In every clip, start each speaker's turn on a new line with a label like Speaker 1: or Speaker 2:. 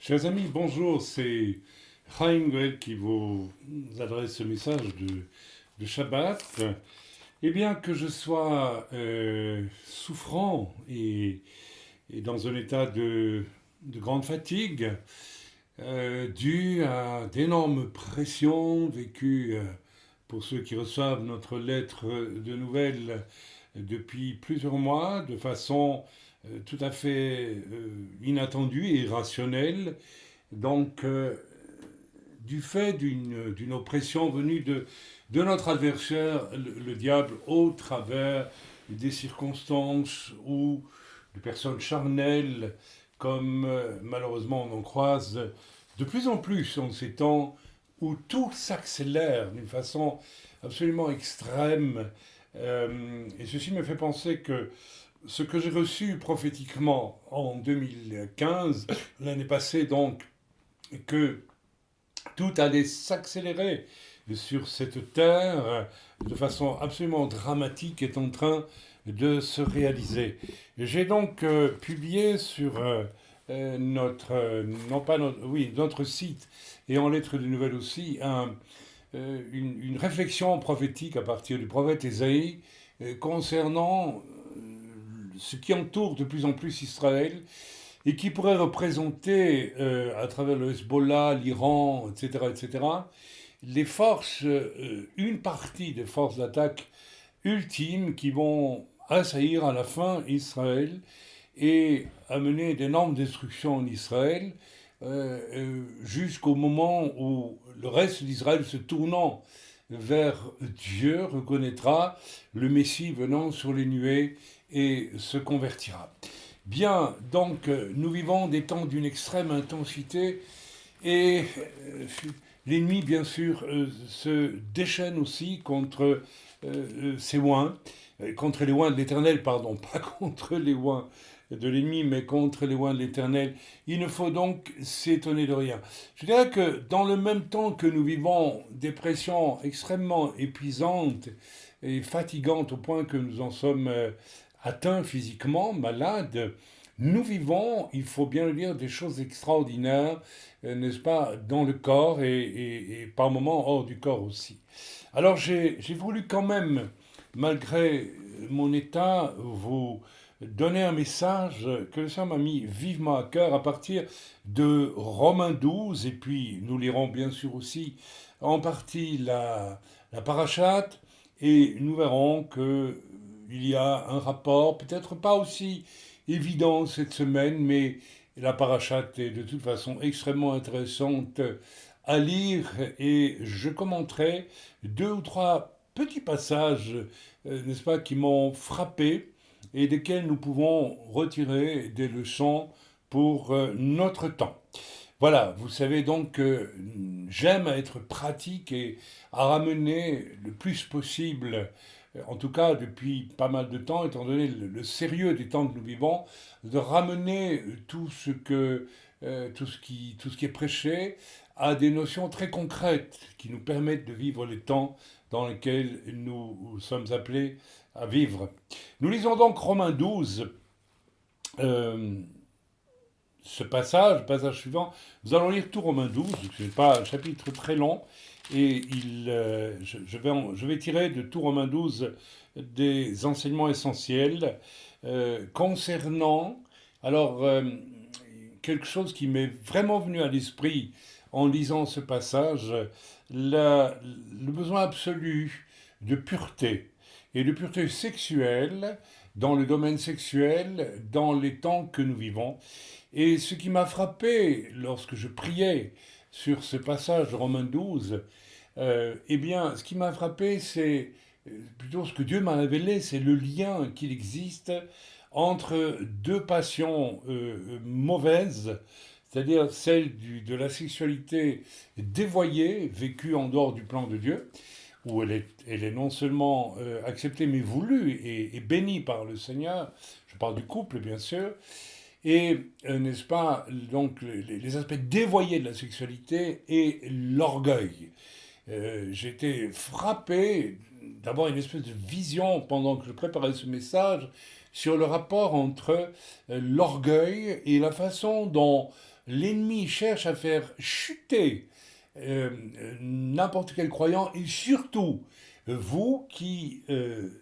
Speaker 1: Chers amis, bonjour, c'est Chaim Goel qui vous adresse ce message de Shabbat. Eh bien, que je sois souffrant et dans un état de grande fatigue, dû à d'énormes pressions vécues pour ceux qui reçoivent notre lettre de nouvelles depuis plusieurs mois, de façon tout à fait inattendue et irrationnelle. Donc, du fait d'une oppression venue de notre adversaire, le diable, au travers des circonstances ou de personnes charnelles, comme malheureusement on en croise de plus en plus en ces temps où tout s'accélère d'une façon absolument extrême. Et ceci me fait penser que ce que j'ai reçu prophétiquement en 2015, l'année passée donc, que tout allait s'accélérer sur cette terre de façon absolument dramatique est en train de se réaliser. J'ai donc publié sur non pas notre, oui, notre site et en lettres de nouvelles aussi, une réflexion prophétique à partir du prophète Ésaïe concernant ce qui entoure de plus en plus Israël et qui pourrait représenter, à travers le Hezbollah, l'Iran, etc., les forces, une partie des forces d'attaque ultimes qui vont assaillir à la fin Israël et amener d'énormes destructions en Israël, jusqu'au moment où le reste d'Israël, se tournant vers Dieu, reconnaîtra le Messie venant sur les nuées et se convertira. Bien, donc nous vivons des temps d'une extrême intensité et l'ennemi, bien sûr, se déchaîne aussi contre ses oins, contre les oins de l'Éternel, pardon, pas contre les oins de l'ennemi, mais contre les oins de l'Éternel. Il ne faut donc s'étonner de rien. Je dirais que dans le même temps que nous vivons des pressions extrêmement épuisantes et fatigantes au point que nous en sommes atteints physiquement, malades, nous vivons, il faut bien le dire, des choses extraordinaires, n'est-ce pas, dans le corps et par moments hors du corps aussi. Alors j'ai voulu quand même, malgré mon état, vous donner un message que le Seigneur m'a mis vivement à cœur à partir de Romains 12, et puis nous lirons bien sûr aussi en partie la parachate, et nous verrons que il y a un rapport, peut-être pas aussi évident cette semaine, mais la parachate est de toute façon extrêmement intéressante à lire et je commenterai deux ou trois petits passages, n'est-ce pas, qui m'ont frappé et desquels nous pouvons retirer des leçons pour notre temps. Voilà, vous savez donc que j'aime être pratique et à ramener le plus possible, en tout cas depuis pas mal de temps, étant donné le sérieux des temps que nous vivons, de ramener tout ce qui est prêché à des notions très concrètes qui nous permettent de vivre les temps dans lesquels nous sommes appelés à vivre. Nous lisons donc Romains 12, euh, le passage suivant. Nous allons lire tout Romains 12, ce n'est pas un chapitre très long, et je vais tirer de tout Romains 12 des enseignements essentiels concernant, alors, quelque chose qui m'est vraiment venu à l'esprit en lisant ce passage, le besoin absolu de pureté, et de pureté sexuelle, dans le domaine sexuel, dans les temps que nous vivons. Et ce qui m'a frappé lorsque je priais sur ce passage de Romains 12, eh bien, ce qui m'a frappé, c'est plutôt ce que Dieu m'a révélé, c'est le lien qu'il existe entre deux passions mauvaises, c'est-à-dire celle de la sexualité dévoyée, vécue en dehors du plan de Dieu, où elle est non seulement acceptée, mais voulue et bénie par le Seigneur. Je parle du couple, bien sûr. Et, n'est-ce pas, donc les aspects dévoyés de la sexualité et l'orgueil. J'ai été frappé d'avoir une espèce de vision pendant que je préparais ce message sur le rapport entre l'orgueil et la façon dont l'ennemi cherche à faire chuter n'importe quel croyant, et surtout vous qui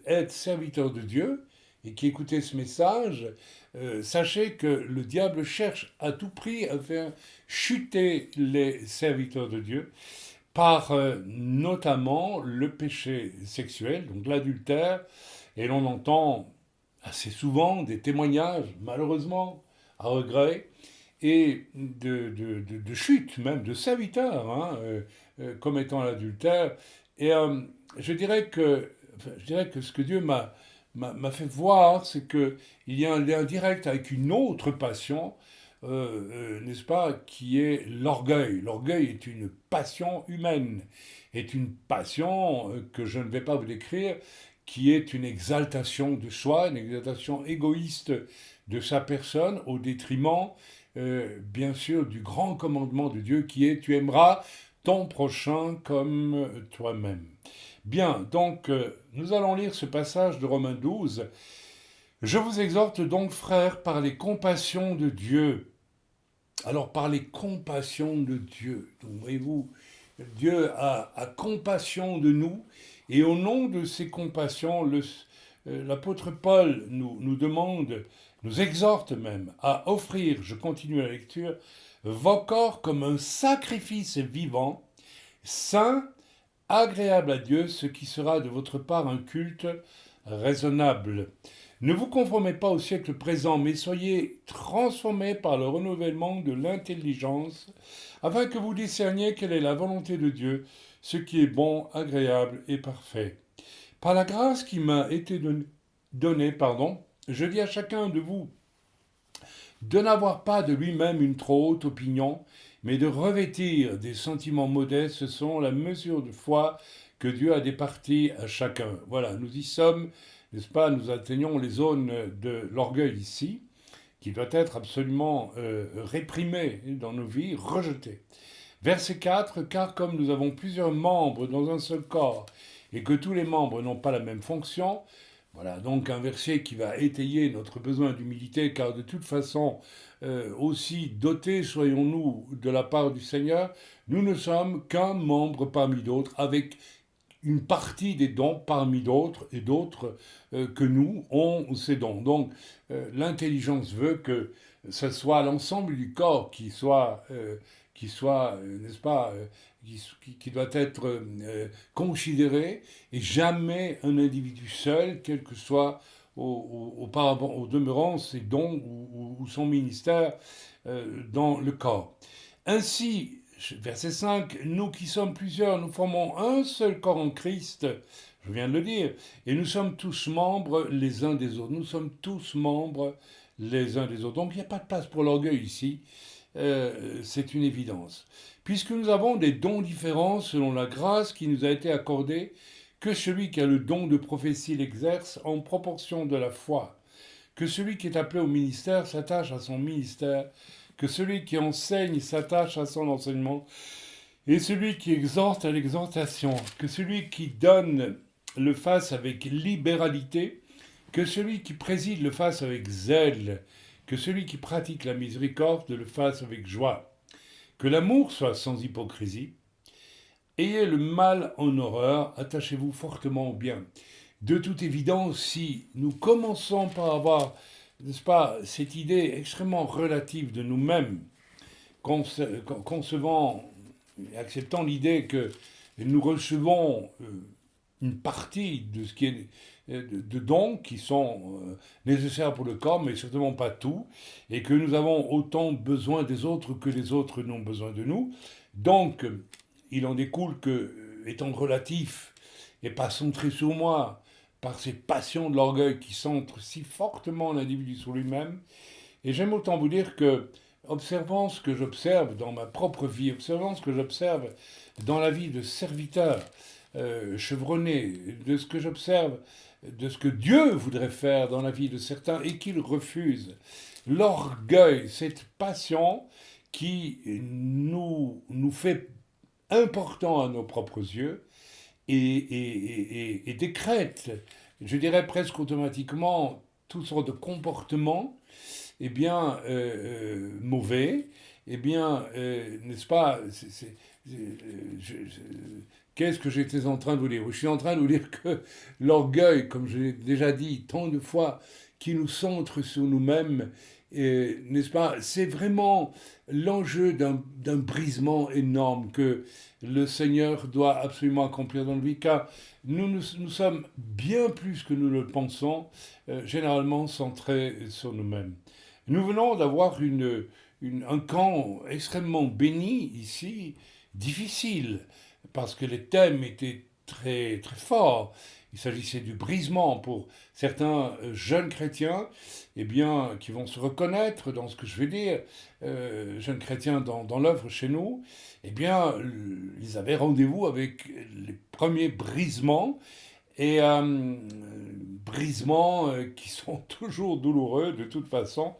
Speaker 1: êtes serviteurs de Dieu et qui écoutez ce message, sachez que le diable cherche à tout prix à faire chuter les serviteurs de Dieu par notamment le péché sexuel, donc l'adultère, et l'on entend assez souvent des témoignages, malheureusement, à regret, et de chute même, de serviteurs hein, commettant l'adultère. Et je dirais que, je dirais que ce que Dieu m'a fait voir, c'est qu'il y a un lien direct avec une autre passion, n'est-ce pas, qui est l'orgueil. L'orgueil est une passion humaine, est une passion que je ne vais pas vous décrire, qui est une exaltation de soi, une exaltation égoïste de sa personne au détriment, bien sûr, du grand commandement de Dieu qui est tu aimeras ton prochain comme toi-même. Bien, donc nous allons lire ce passage de Romains 12. Je vous exhorte donc, frères, par les compassions de Dieu. Alors, par les compassions de Dieu, donc voyez-vous, Dieu a compassion de nous, et au nom de ces compassions, l'apôtre Paul nous demande, nous exhorte même à offrir, je continue la lecture, vos corps comme un sacrifice vivant, saint, agréable à Dieu, ce qui sera de votre part un culte raisonnable. Ne vous conformez pas au siècle présent, mais soyez transformés par le renouvellement de l'intelligence, afin que vous discerniez quelle est la volonté de Dieu, ce qui est bon, agréable et parfait. Par la grâce qui m'a été donnée, je dis à chacun de vous de n'avoir pas de lui-même une trop haute opinion, mais de revêtir des sentiments modestes selon la mesure de foi que Dieu a départie à chacun. Voilà, nous y sommes, n'est-ce pas, nous atteignons les zones de l'orgueil ici, qui doit être absolument réprimé dans nos vies, rejeté. Verset 4, car comme nous avons plusieurs membres dans un seul corps, et que tous les membres n'ont pas la même fonction, voilà donc un verset qui va étayer notre besoin d'humilité, car de toute façon, aussi dotés soyons-nous de la part du Seigneur, nous ne sommes qu'un membre parmi d'autres, avec une partie des dons parmi d'autres, et d'autres que nous ont ces dons. Donc l'intelligence veut que ce soit l'ensemble du corps qui soit n'est-ce pas, qui doit être considéré, et jamais un individu seul, quel que soit auparavant, au demeurant ses dons ou son ministère dans le corps. Ainsi, verset 5, nous qui sommes plusieurs, nous formons un seul corps en Christ, je viens de le dire, et nous sommes tous membres les uns des autres. Nous sommes tous membres les uns des autres. Donc il n'y a pas de place pour l'orgueil ici, c'est une évidence. Puisque nous avons des dons différents selon la grâce qui nous a été accordée, que celui qui a le don de prophétie l'exerce en proportion de la foi, que celui qui est appelé au ministère s'attache à son ministère, que celui qui enseigne s'attache à son enseignement, et celui qui exhorte à l'exhortation, que celui qui donne le fasse avec libéralité, que celui qui préside le fasse avec zèle, que celui qui pratique la miséricorde le fasse avec joie, que l'amour soit sans hypocrisie. Ayez le mal en horreur, attachez-vous fortement au bien. De toute évidence, si nous commençons par avoir, n'est-ce pas, cette idée extrêmement relative de nous-mêmes, concevant et acceptant l'idée que nous recevons une partie de ce qui est de dons qui sont nécessaires pour le corps, mais certainement pas tout, et que nous avons autant besoin des autres que les autres n'ont besoin de nous. Donc, il en découle que, étant relatif et pas centré sur moi, par ces passions de l'orgueil qui centrent si fortement l'individu sur lui-même, et j'aime autant vous dire que, observant ce que j'observe dans ma propre vie, observant ce que j'observe dans la vie de serviteurs chevronnés, de ce que j'observe, de ce que Dieu voudrait faire dans la vie de certains et qu'il refuse, l'orgueil, cette passion qui nous fait important à nos propres yeux et décrète, je dirais presque automatiquement, toutes sortes de comportements mauvais, eh bien, n'est-ce pas, qu'est-ce que j'étais en train de vous dire? Je suis en train de vous dire que l'orgueil, comme je l'ai déjà dit tant de fois, qui nous centre sur nous-mêmes, n'est-ce pas, c'est vraiment l'enjeu d'un brisement énorme que le Seigneur doit absolument accomplir dans notre vie, car nous sommes bien plus que nous le pensons, généralement centrés sur nous-mêmes. Nous venons d'avoir un camp extrêmement béni ici, difficile, parce que les thèmes étaient très, très forts. Il s'agissait du brisement pour certains jeunes chrétiens, eh bien, qui vont se reconnaître dans ce que je vais dire, jeunes chrétiens dans l'œuvre chez nous, eh bien, ils avaient rendez-vous avec les premiers brisements, et brisements qui sont toujours douloureux de toute façon,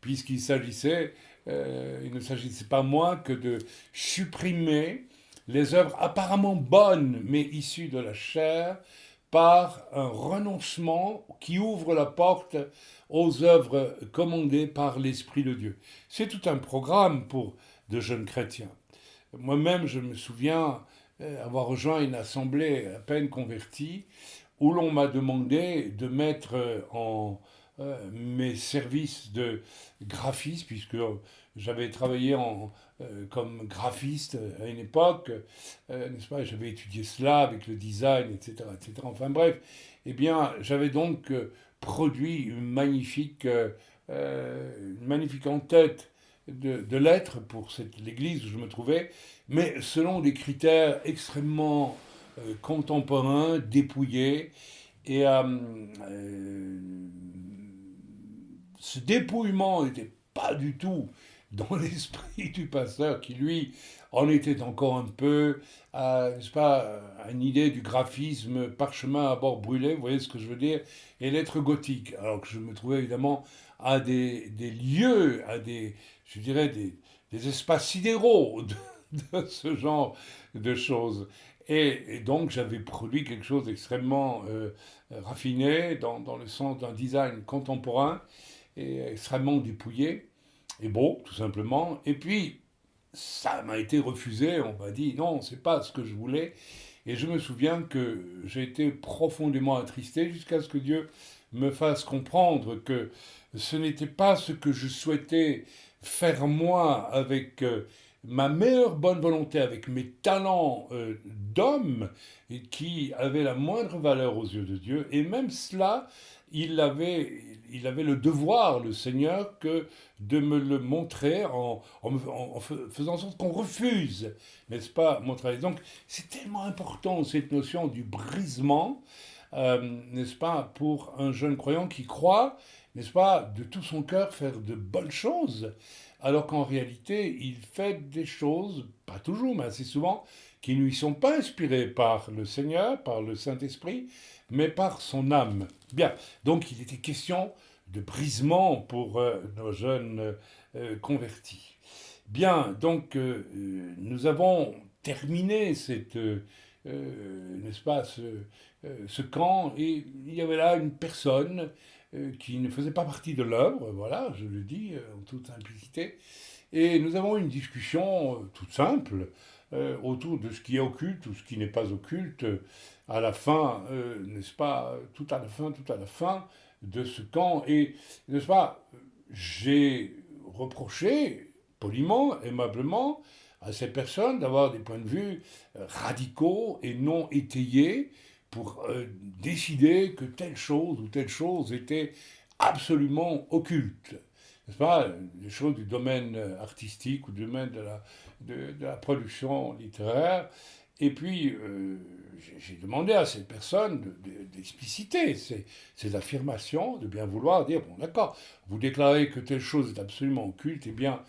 Speaker 1: il ne s'agissait pas moins que de supprimer les œuvres apparemment bonnes, mais issues de la chair, par un renoncement qui ouvre la porte aux œuvres commandées par l'Esprit de Dieu. C'est tout un programme pour de jeunes chrétiens. Moi-même, je me souviens avoir rejoint une assemblée à peine convertie où l'on m'a demandé de mettre en mes services de graphiste, puisque j'avais travaillé comme graphiste à une époque, n'est-ce pas, j'avais étudié cela avec le design, etc., etc. Enfin bref, eh bien, j'avais donc produit une magnifique en-tête de lettres pour l'église où je me trouvais, mais selon des critères extrêmement contemporains, dépouillés, et ce dépouillement n'était pas du tout dans l'esprit du pasteur qui, lui, en était encore un peu, n'est-ce pas, à une idée du graphisme parchemin à bord brûlé, vous voyez ce que je veux dire, et lettres gothiques. Alors que je me trouvais évidemment à des lieux, je dirais, des espaces sidéraux de ce genre de choses. Et donc j'avais produit quelque chose d'extrêmement raffiné dans le sens d'un design contemporain et extrêmement dépouillé et beau, tout simplement. Et puis, ça m'a été refusé. On m'a dit non, c'est pas ce que je voulais. Et je me souviens que j'ai été profondément attristé jusqu'à ce que Dieu me fasse comprendre que ce n'était pas ce que je souhaitais faire moi avec ma meilleure bonne volonté, avec mes talents d'homme qui avaient la moindre valeur aux yeux de Dieu. Et même cela, il avait, il avait le devoir, le Seigneur, que de me le montrer en faisant en sorte qu'on refuse, n'est-ce pas, mon travail. Donc c'est tellement important cette notion du brisement, n'est-ce pas, pour un jeune croyant qui croit, n'est-ce pas, de tout son cœur faire de bonnes choses, alors qu'en réalité il fait des choses, pas toujours, mais assez souvent, qui ne lui sont pas inspirées par le Seigneur, par le Saint-Esprit, mais par son âme. Bien, donc il était question de brisement pour nos jeunes convertis. Bien, donc nous avons terminé n'est-ce pas, ce camp, et il y avait là une personne qui ne faisait pas partie de l'œuvre, voilà, je le dis en toute simplicité, et nous avons eu une discussion toute simple autour de ce qui est occulte ou ce qui n'est pas occulte, à la fin, n'est-ce pas, tout à la fin de ce camp. Et, n'est-ce pas, j'ai reproché, poliment, aimablement, à ces personnes d'avoir des points de vue radicaux et non étayés pour décider que telle chose ou telle chose était absolument occulte. N'est-ce pas, des choses du domaine artistique ou du domaine de la production littéraire. Et puis, j'ai demandé à cette personne d'expliciter ces affirmations, de bien vouloir dire, bon d'accord, vous déclarez que telle chose est absolument occulte, eh bien,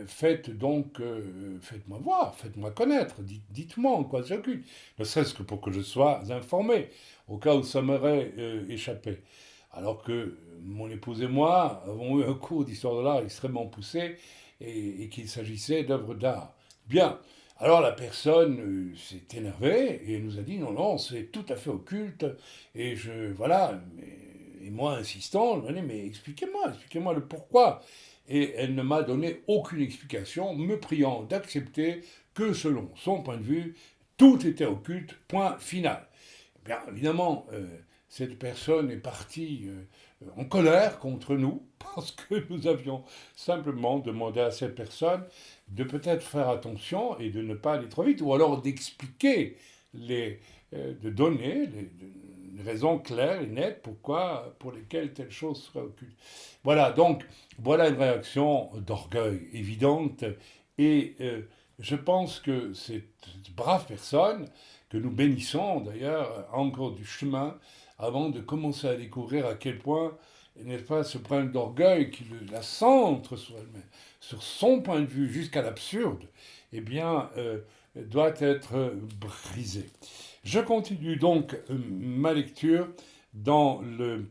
Speaker 1: faites-moi voir, faites-moi connaître, dites-moi en quoi c'est occulte, ne serait-ce que pour que je sois informé, au cas où ça m'aurait échappé. Alors que mon épouse et moi avons eu un cours d'histoire de l'art extrêmement poussé et qu'il s'agissait d'œuvres d'art. Bien, alors la personne s'est énervée et nous a dit non, non, c'est tout à fait occulte. Et voilà, et moi insistant, je me dis mais expliquez-moi le pourquoi. et elle ne m'a donné aucune explication, me priant d'accepter que selon son point de vue, tout était occulte, point final. Bien évidemment, cette personne est partie en colère contre nous parce que nous avions simplement demandé à cette personne de peut-être faire attention et de ne pas aller trop vite, ou alors d'expliquer, de donner les raisons claires et nettes pour lesquelles telle chose serait occulte. Voilà, donc voilà une réaction d'orgueil évidente et je pense que cette brave personne, que nous bénissons d'ailleurs, a encore du chemin avant de commencer à découvrir à quel point, n'est-ce pas, ce problème d'orgueil qui la centre sur elle-même, sur son point de vue jusqu'à l'absurde, eh bien, doit être brisé. Je continue donc ma lecture dans le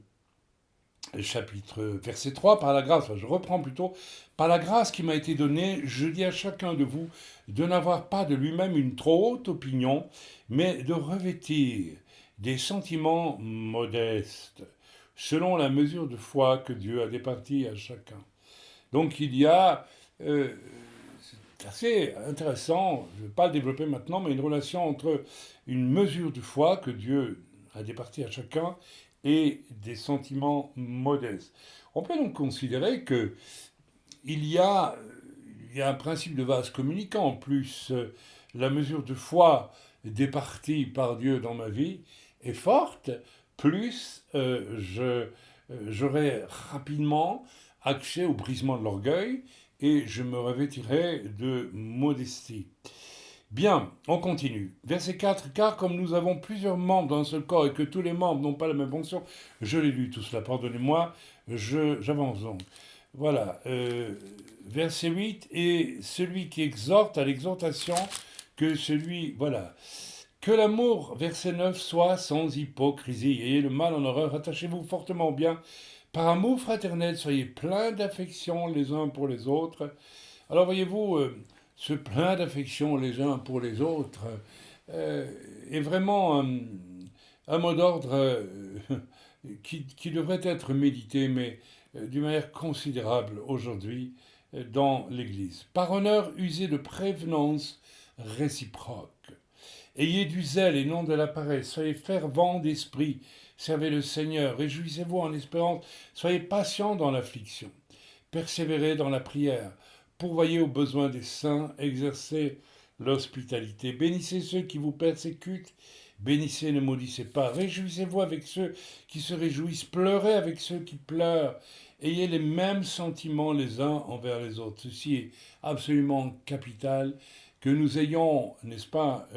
Speaker 1: chapitre verset 3, par la grâce, enfin, je reprends plutôt, par la grâce qui m'a été donnée, je dis à chacun de vous de n'avoir pas de lui-même une trop haute opinion, mais de revêtir des sentiments modestes, selon la mesure de foi que Dieu a départie à chacun. Donc il y a, c'est assez intéressant, je ne vais pas le développer maintenant, mais une relation entre une mesure de foi que Dieu a départie à chacun et des sentiments modestes. On peut donc considérer que il y a, il y a un principe de vase communicant, plus la mesure de foi départie par Dieu dans ma vie est forte, plus j'aurai rapidement accès au brisement de l'orgueil et je me revêtirai de modestie. Bien, on continue. Verset 4, car comme nous avons plusieurs membres dans un seul corps et que tous les membres n'ont pas la même fonction, je l'ai lu tout cela, pardonnez-moi, j'avance donc. Voilà, verset 8, et celui qui exhorte à l'exhortation, que celui, voilà, que l'amour, verset 9, soit sans hypocrisie, ayez le mal en horreur, attachez-vous fortement au bien, par amour fraternel, soyez pleins d'affection les uns pour les autres. Alors voyez-vous, ce plein d'affection les uns pour les autres est vraiment un mot d'ordre qui devrait être médité, mais d'une manière considérable aujourd'hui dans l'Église. Par honneur, usez de prévenance réciproque. Ayez du zèle et non de la paresse. Soyez fervents d'esprit. Servez le Seigneur. Réjouissez-vous en espérance. Soyez patients dans l'affliction. Persévérez dans la prière. Pourvoyez aux besoins des saints. Exercez l'hospitalité. Bénissez ceux qui vous persécutent. Bénissez, ne maudissez pas. Réjouissez-vous avec ceux qui se réjouissent. Pleurez avec ceux qui pleurent. Ayez les mêmes sentiments les uns envers les autres. Ceci est absolument capital. Que nous ayons, n'est-ce pas,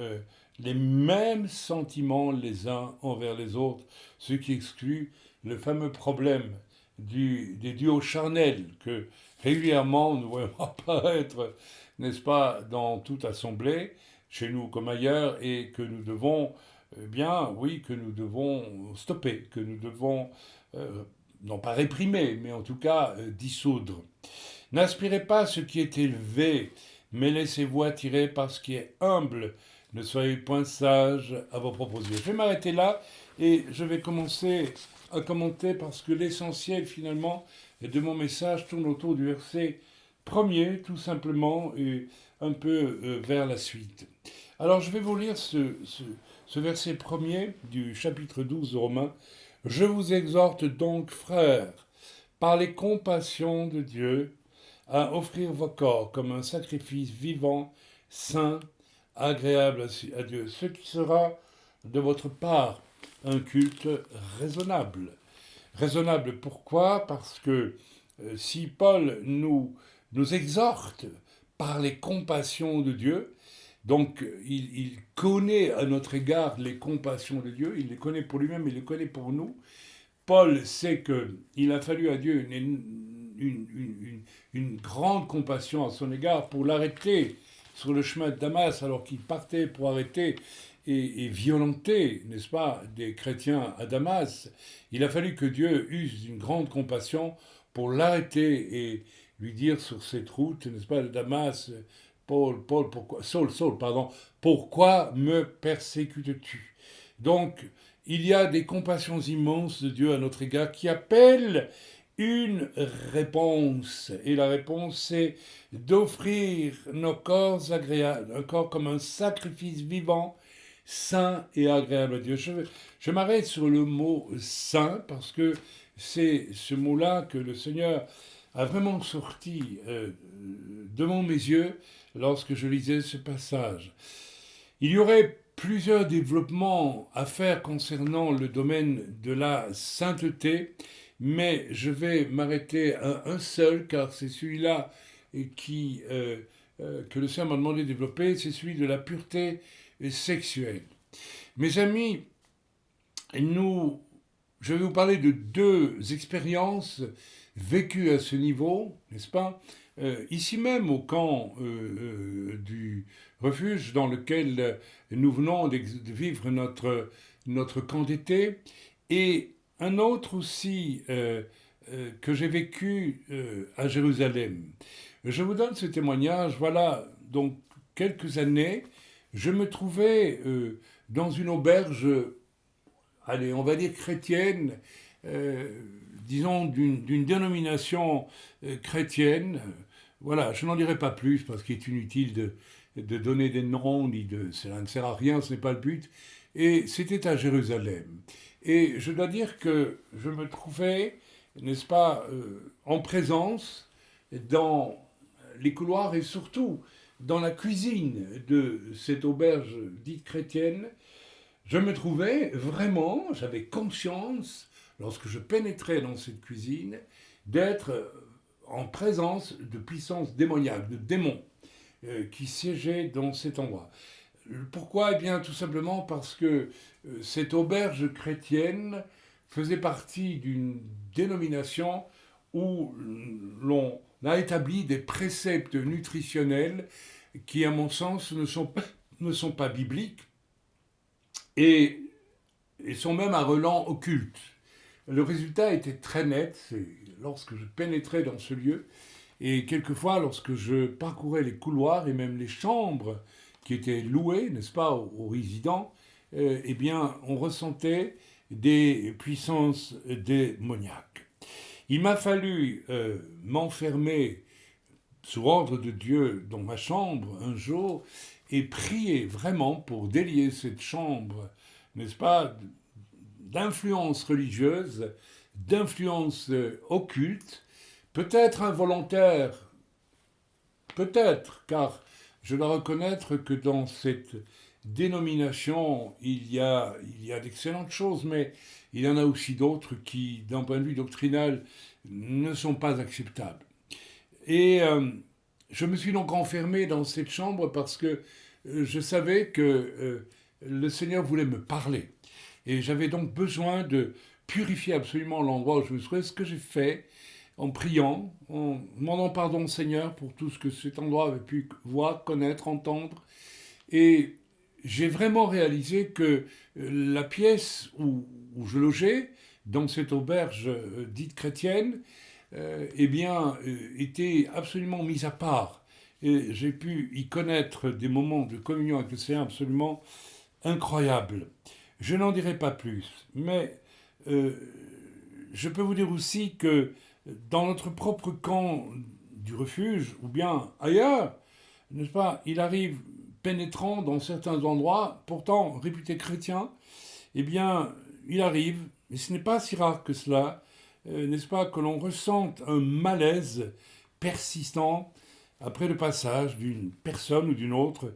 Speaker 1: les mêmes sentiments les uns envers les autres, ce qui exclut le fameux problème des duos charnels que régulièrement nous voyons apparaître, n'est-ce pas, dans toute assemblée, chez nous comme ailleurs, et que nous devons, bien, oui, que nous devons stopper, que nous devons, non pas réprimer, mais en tout cas dissoudre. N'aspirez pas à ce qui est élevé, mais laissez-vous attirer par ce qui est humble. Ne soyez point sages à vos propres yeux. Je vais m'arrêter là et je vais commencer à commenter parce que l'essentiel finalement de mon message tourne autour du verset premier tout simplement et un peu vers la suite. Alors je vais vous lire ce verset premier du chapitre 12 de Romains. Je vous exhorte donc, frères, par les compassions de Dieu, à offrir vos corps comme un sacrifice vivant, saint, agréable à Dieu, ce qui sera de votre part un culte raisonnable. Raisonnable pourquoi ? Parce que si Paul nous exhorte par les compassions de Dieu, donc il connaît à notre égard les compassions de Dieu, il les connaît pour lui-même, il les connaît pour nous. Paul sait qu'il a fallu à Dieu une grande compassion à son égard pour l'arrêter sur le chemin de Damas alors qu'il partait pour arrêter et violenter, n'est-ce pas, des chrétiens à Damas. Il a fallu que Dieu use d'une grande compassion pour l'arrêter et lui dire sur cette route, n'est-ce pas, de Damas, Saul, pardon, pourquoi me persécutes-tu ? Donc, il y a des compassions immenses de Dieu à notre égard qui appellent une réponse. Et la réponse, c'est d'offrir nos corps agréables, un corps comme un sacrifice vivant, saint et agréable à Dieu. Je m'arrête sur le mot saint parce que c'est ce mot-là que le Seigneur a vraiment sorti devant mes yeux lorsque je lisais ce passage. Il y aurait plusieurs développements à faire concernant le domaine de la sainteté, mais je vais m'arrêter à un seul, car c'est celui-là que le Seigneur m'a demandé de développer, c'est celui de la pureté sexuelle. Mes amis, je vais vous parler de deux expériences vécues à ce niveau, n'est-ce pas? Ici même, au camp du refuge dans lequel nous venons de vivre notre camp d'été, et un autre aussi que j'ai vécu à Jérusalem. Je vous donne ce témoignage. Voilà, donc quelques années, je me trouvais dans une auberge, allez, on va dire chrétienne, euh, disons d'une dénomination chrétienne. Voilà, je n'en dirai pas plus parce qu'il est inutile de donner des noms, cela ne sert à rien, ce n'est pas le but. Et c'était à Jérusalem. Et je dois dire que je me trouvais, n'est-ce pas, en présence dans les couloirs et surtout dans la cuisine de cette auberge dite chrétienne. Je me trouvais vraiment, j'avais conscience, lorsque je pénétrais dans cette cuisine, d'être en présence de puissances démoniaques, de démons qui siégeaient dans cet endroit. Pourquoi? Eh bien, tout simplement parce que cette auberge chrétienne faisait partie d'une dénomination où l'on a établi des préceptes nutritionnels qui, à mon sens, ne sont pas bibliques et sont même à relent occulte. Le résultat était très net, c'est lorsque je pénétrais dans ce lieu, et quelquefois lorsque je parcourais les couloirs et même les chambres qui étaient louées, n'est-ce pas, aux résidents, eh bien, on ressentait des puissances démoniaques. Il m'a fallu m'enfermer sous ordre de Dieu dans ma chambre un jour et prier vraiment pour délier cette chambre, n'est-ce pas, d'influence religieuse, d'influence occulte, peut-être involontaire, peut-être, car je dois reconnaître que dans cette dénomination, il y a d'excellentes choses, mais il y en a aussi d'autres qui, d'un point de vue doctrinal, ne sont pas acceptables. Et je me suis donc enfermé dans cette chambre parce que je savais que le Seigneur voulait me parler. Et j'avais donc besoin de purifier absolument l'endroit où je me trouvais, ce que j'ai fait en priant, en demandant pardon au Seigneur pour tout ce que cet endroit avait pu voir, connaître, entendre. Et j'ai vraiment réalisé que la pièce où je logeais, dans cette auberge dite chrétienne, eh bien, était absolument mise à part. Et j'ai pu y connaître des moments de communion avec le Seigneur absolument incroyables. Je n'en dirai pas plus, mais je peux vous dire aussi que dans notre propre camp du refuge, ou bien ailleurs, n'est-ce pas, il arrive, pénétrant dans certains endroits, pourtant réputés chrétiens, eh bien, il arrive, et ce n'est pas si rare que cela, n'est-ce pas, que l'on ressente un malaise persistant après le passage d'une personne ou d'une autre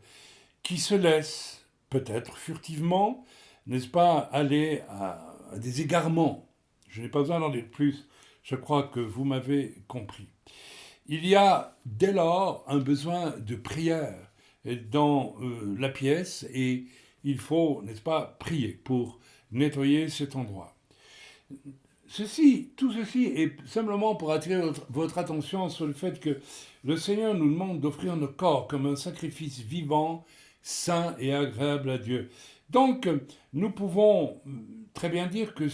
Speaker 1: qui se laisse, peut-être furtivement, n'est-ce pas, aller à des égarements. Je n'ai pas besoin d'en dire plus, je crois que vous m'avez compris. Il y a dès lors un besoin de prière dans la pièce et il faut, n'est-ce pas, prier pour nettoyer cet endroit. Tout ceci est simplement pour attirer votre attention sur le fait que le Seigneur nous demande d'offrir nos corps comme un sacrifice vivant, saint et agréable à Dieu. Donc, nous pouvons très bien dire que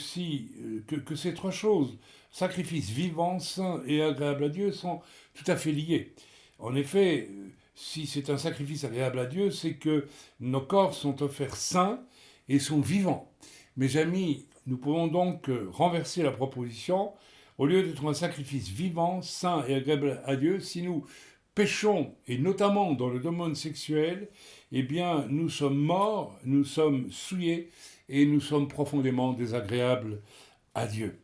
Speaker 1: que ces trois choses, sacrifice vivant, saint et agréable à Dieu, sont tout à fait liées. En effet, si c'est un sacrifice agréable à Dieu, c'est que nos corps sont offerts saints et sont vivants. Mes amis, nous pouvons donc renverser la proposition au lieu d'être un sacrifice vivant, saint et agréable à Dieu, si nous péchons, et notamment dans le domaine sexuel, eh bien, nous sommes morts, nous sommes souillés et nous sommes profondément désagréables à Dieu.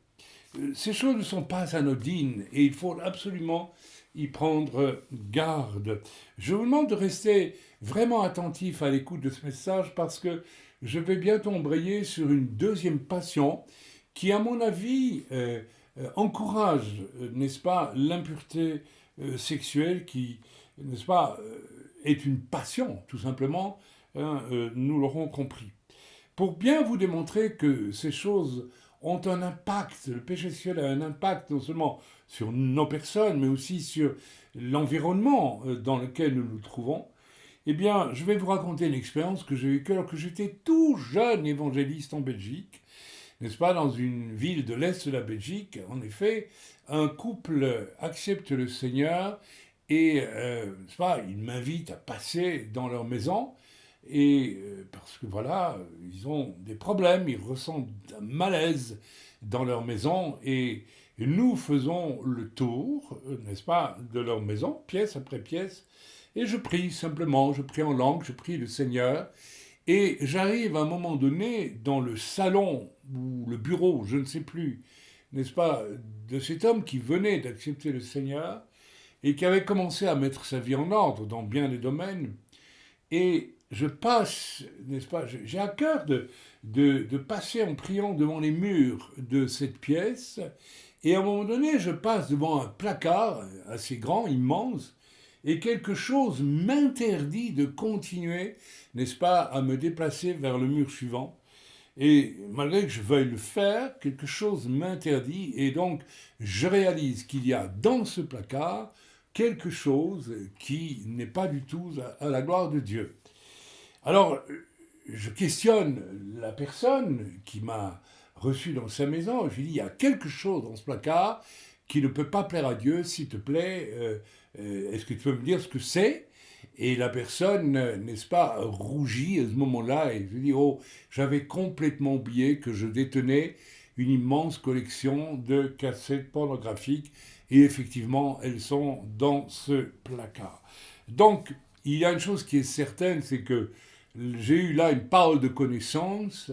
Speaker 1: Ces choses ne sont pas anodines et il faut absolument y prendre garde. Je vous demande de rester vraiment attentif à l'écoute de ce message parce que je vais bientôt embrayer sur une deuxième passion qui, à mon avis, encourage, n'est-ce pas, l'impureté sexuelle qui, n'est-ce pas, est une passion, tout simplement, hein, nous l'aurons compris. Pour bien vous démontrer que ces choses ont un impact, le péché sexuel a un impact non seulement sur nos personnes, mais aussi sur l'environnement dans lequel nous nous trouvons, eh bien, je vais vous raconter une expérience que j'ai vécue alors que j'étais tout jeune évangéliste en Belgique, n'est-ce pas, dans une ville de l'Est de la Belgique. En effet, un couple accepte le Seigneur et, n'est-ce pas, il m'invite à passer dans leur maison. Et parce que voilà, ils ont des problèmes, ils ressentent un malaise dans leur maison et nous faisons le tour, n'est-ce pas, de leur maison, pièce après pièce, et je prie simplement, je prie en langue, je prie le Seigneur, et j'arrive à un moment donné dans le salon ou le bureau, je ne sais plus, n'est-ce pas, de cet homme qui venait d'accepter le Seigneur et qui avait commencé à mettre sa vie en ordre dans bien des domaines. Et je passe, n'est-ce pas, j'ai à cœur de passer en priant devant les murs de cette pièce. Et à un moment donné, je passe devant un placard assez grand, immense, et quelque chose m'interdit de continuer, n'est-ce pas, à me déplacer vers le mur suivant. Et malgré que je veuille le faire, quelque chose m'interdit, et donc je réalise qu'il y a dans ce placard quelque chose qui n'est pas du tout à la gloire de Dieu. Alors, je questionne la personne qui m'a reçu dans sa maison, je lui dis, il y a quelque chose dans ce placard qui ne peut pas plaire à Dieu, s'il te plaît, est-ce que tu peux me dire ce que c'est? Et la personne, n'est-ce pas, rougit à ce moment-là, et je lui dis, oh, j'avais complètement oublié que je détenais une immense collection de cassettes pornographiques, et effectivement, elles sont dans ce placard. Donc, il y a une chose qui est certaine, c'est que j'ai eu là une parole de connaissance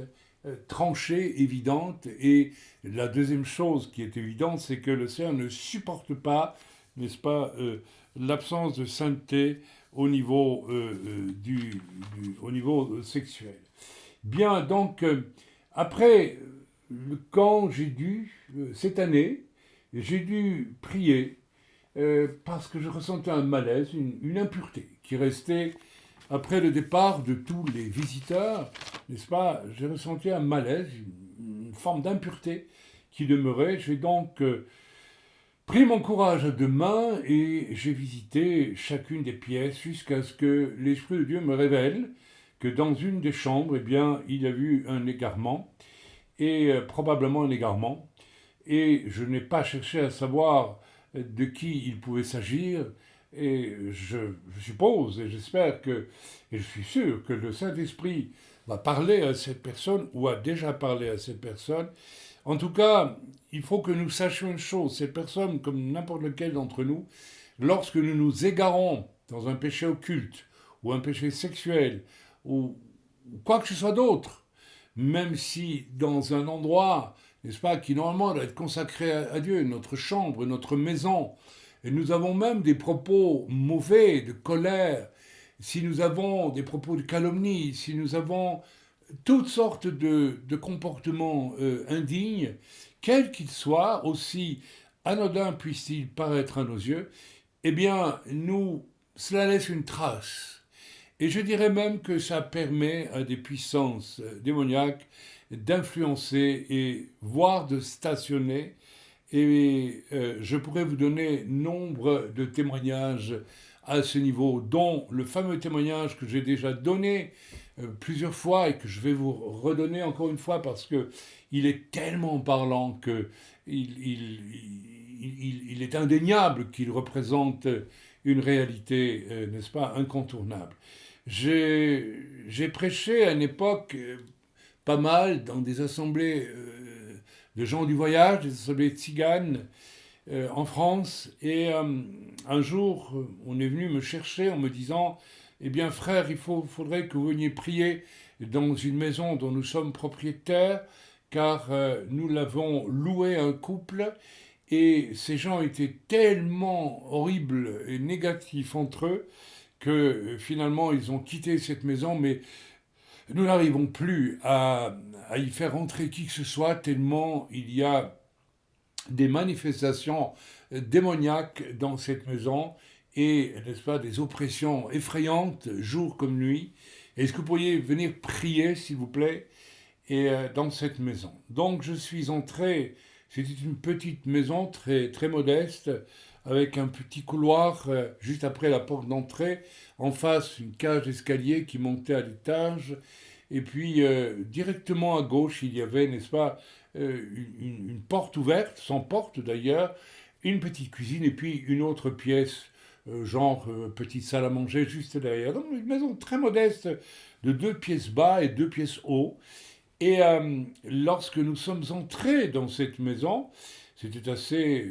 Speaker 1: tranchée, évidente, et la deuxième chose qui est évidente, c'est que le Seigneur ne supporte pas, n'est-ce pas, l'absence de sainteté au niveau, au niveau sexuel. Bien, donc, après, quand j'ai dû, cette année, j'ai dû prier parce que je ressentais un malaise, une impureté qui restait après le départ de tous les visiteurs, n'est-ce pas, j'ai ressenti un malaise, une forme d'impureté qui demeurait. J'ai donc pris mon courage à deux mains et j'ai visité chacune des pièces jusqu'à ce que l'Esprit de Dieu me révèle que dans une des chambres, eh bien, il y a eu un égarement, et probablement un égarement, et je n'ai pas cherché à savoir de qui il pouvait s'agir, et je suppose, et j'espère que, et je suis sûr que le Saint-Esprit va parler à cette personne, ou a déjà parlé à cette personne. En tout cas, il faut que nous sachions une chose, cette personne, comme n'importe lequel d'entre nous, lorsque nous nous égarons dans un péché occulte, ou un péché sexuel, ou quoi que ce soit d'autre, même si dans un endroit, n'est-ce pas, qui normalement doit être consacré à Dieu, notre chambre, notre maison, et nous avons même des propos mauvais, de colère, si nous avons des propos de calomnie, si nous avons toutes sortes de comportements indignes, quels qu'ils soient, aussi anodins puissent-ils paraître à nos yeux, eh bien, cela laisse une trace. Et je dirais même que ça permet à des puissances démoniaques d'influencer et voire de stationner. Et je pourrais vous donner nombre de témoignages à ce niveau, dont le fameux témoignage que j'ai déjà donné plusieurs fois et que je vais vous redonner encore une fois parce que il est tellement parlant que il est indéniable qu'il représente une réalité, n'est-ce pas, incontournable. J'ai prêché à une époque pas mal dans des assemblées de gens du voyage, des assemblées tziganes en France. Et un jour, on est venu me chercher en me disant, eh bien frère, faudrait que vous veniez prier dans une maison dont nous sommes propriétaires, car nous l'avons louée à un couple, et ces gens étaient tellement horribles et négatifs entre eux que finalement ils ont quitté cette maison, mais nous n'arrivons plus à y faire entrer qui que ce soit, tellement il y a des manifestations démoniaques dans cette maison et, n'est-ce pas, des oppressions effrayantes, jour comme nuit. Est-ce que vous pourriez venir prier, s'il vous plaît, et dans cette maison? Donc je suis entré, c'était une petite maison très, très modeste, avec un petit couloir juste après la porte d'entrée, en face une cage d'escalier qui montait à l'étage, et puis directement à gauche il y avait, n'est-ce pas, une porte ouverte, sans porte d'ailleurs, une petite cuisine et puis une autre pièce, genre petite salle à manger juste derrière. Donc une maison très modeste de 2 pièces bas et 2 pièces haut. Et lorsque nous sommes entrés dans cette maison, c'était assez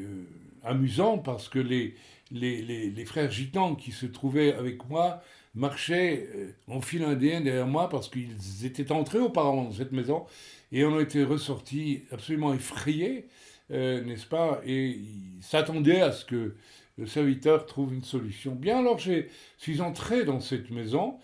Speaker 1: amusant parce que les frères gitans qui se trouvaient avec moi marchaient en file indienne derrière moi parce qu'ils étaient entrés auparavant dans cette maison et on a été ressortis absolument effrayés, n'est-ce pas? Et ils s'attendaient à ce que le serviteur trouve une solution. Bien alors, je suis entré dans cette maison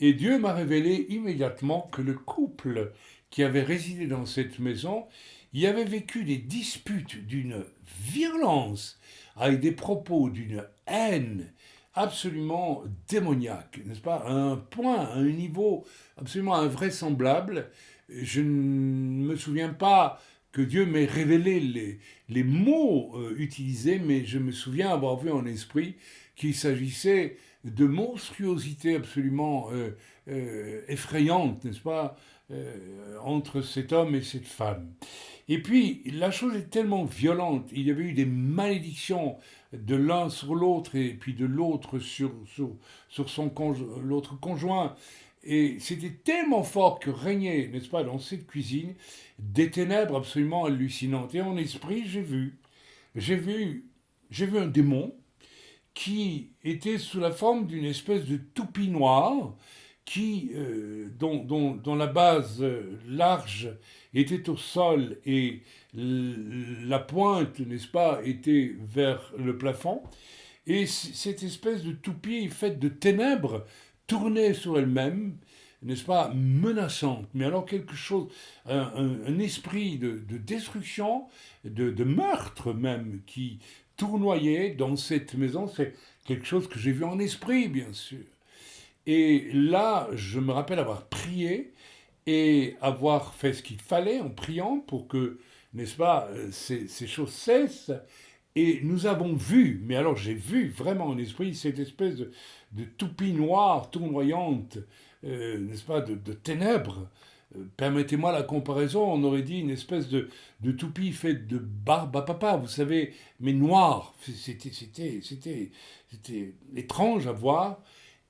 Speaker 1: et Dieu m'a révélé immédiatement que le couple qui avait résidé dans cette maison y avait vécu des disputes d'une violence, avec des propos d'une haine absolument démoniaque, n'est-ce pas? À un point, à un niveau absolument invraisemblable. Je ne me souviens pas que Dieu m'ait révélé les mots utilisés, mais je me souviens avoir vu en esprit qu'il s'agissait de monstruosités absolument effrayantes, n'est-ce pas, entre cet homme et cette femme. Et puis, la chose est tellement violente, il y avait eu des malédictions de l'un sur l'autre et puis de l'autre sur l'autre conjoint. Et c'était tellement fort que régnait, n'est-ce pas, dans cette cuisine, des ténèbres absolument hallucinantes. Et en esprit, j'ai vu, j'ai vu un démon qui était sous la forme d'une espèce de toupie noire dont la base large était au sol et la pointe, n'est-ce pas, était vers le plafond. Et cette espèce de toupie faite de ténèbres tournait sur elle-même, n'est-ce pas, menaçante. Mais alors quelque chose, un esprit de destruction, de meurtre même, qui tournoyait dans cette maison. C'est quelque chose que j'ai vu en esprit, bien sûr. Et là, je me rappelle avoir prié et avoir fait ce qu'il fallait en priant pour que, n'est-ce pas, ces choses cessent. Et nous avons vu, mais alors j'ai vu vraiment en esprit cette espèce de toupie noire tournoyante, n'est-ce pas, de ténèbres. Permettez-moi la comparaison, on aurait dit une espèce de toupie faite de barbe à papa, vous savez, mais noire. C'était étrange à voir.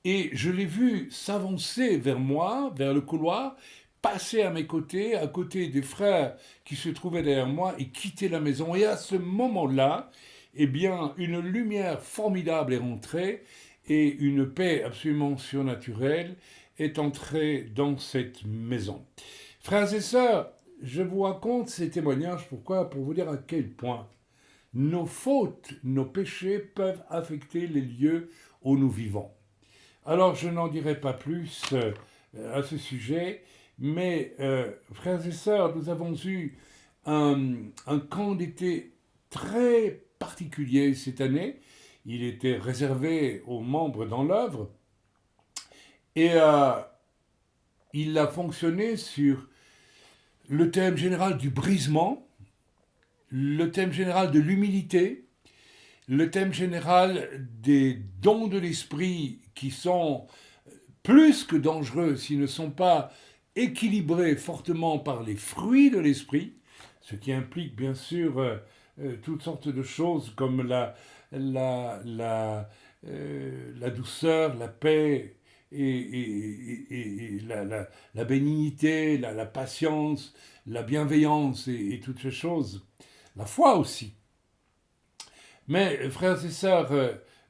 Speaker 1: Et je l'ai vu s'avancer vers moi, vers le couloir, passer à mes côtés, à côté des frères qui se trouvaient derrière moi, et quitter la maison. Et à ce moment-là, eh bien, une lumière formidable est rentrée et une paix absolument surnaturelle est entrée dans cette maison. Frères et sœurs, je vous raconte ces témoignages, pourquoi? Pour vous dire à quel point nos fautes, nos péchés peuvent affecter les lieux où nous vivons. Alors, je n'en dirai pas plus à ce sujet, mais frères et sœurs, nous avons eu un camp d'été très particulier cette année. Il était réservé aux membres dans l'œuvre et il a fonctionné sur le thème général du brisement, le thème général de l'humilité, le thème général des dons de l'esprit qui sont plus que dangereux s'ils ne sont pas équilibrés fortement par les fruits de l'esprit, ce qui implique bien sûr toutes sortes de choses comme la douceur, la paix et la bénignité, la patience, la bienveillance et toutes ces choses. La foi aussi. Mais, frères et sœurs,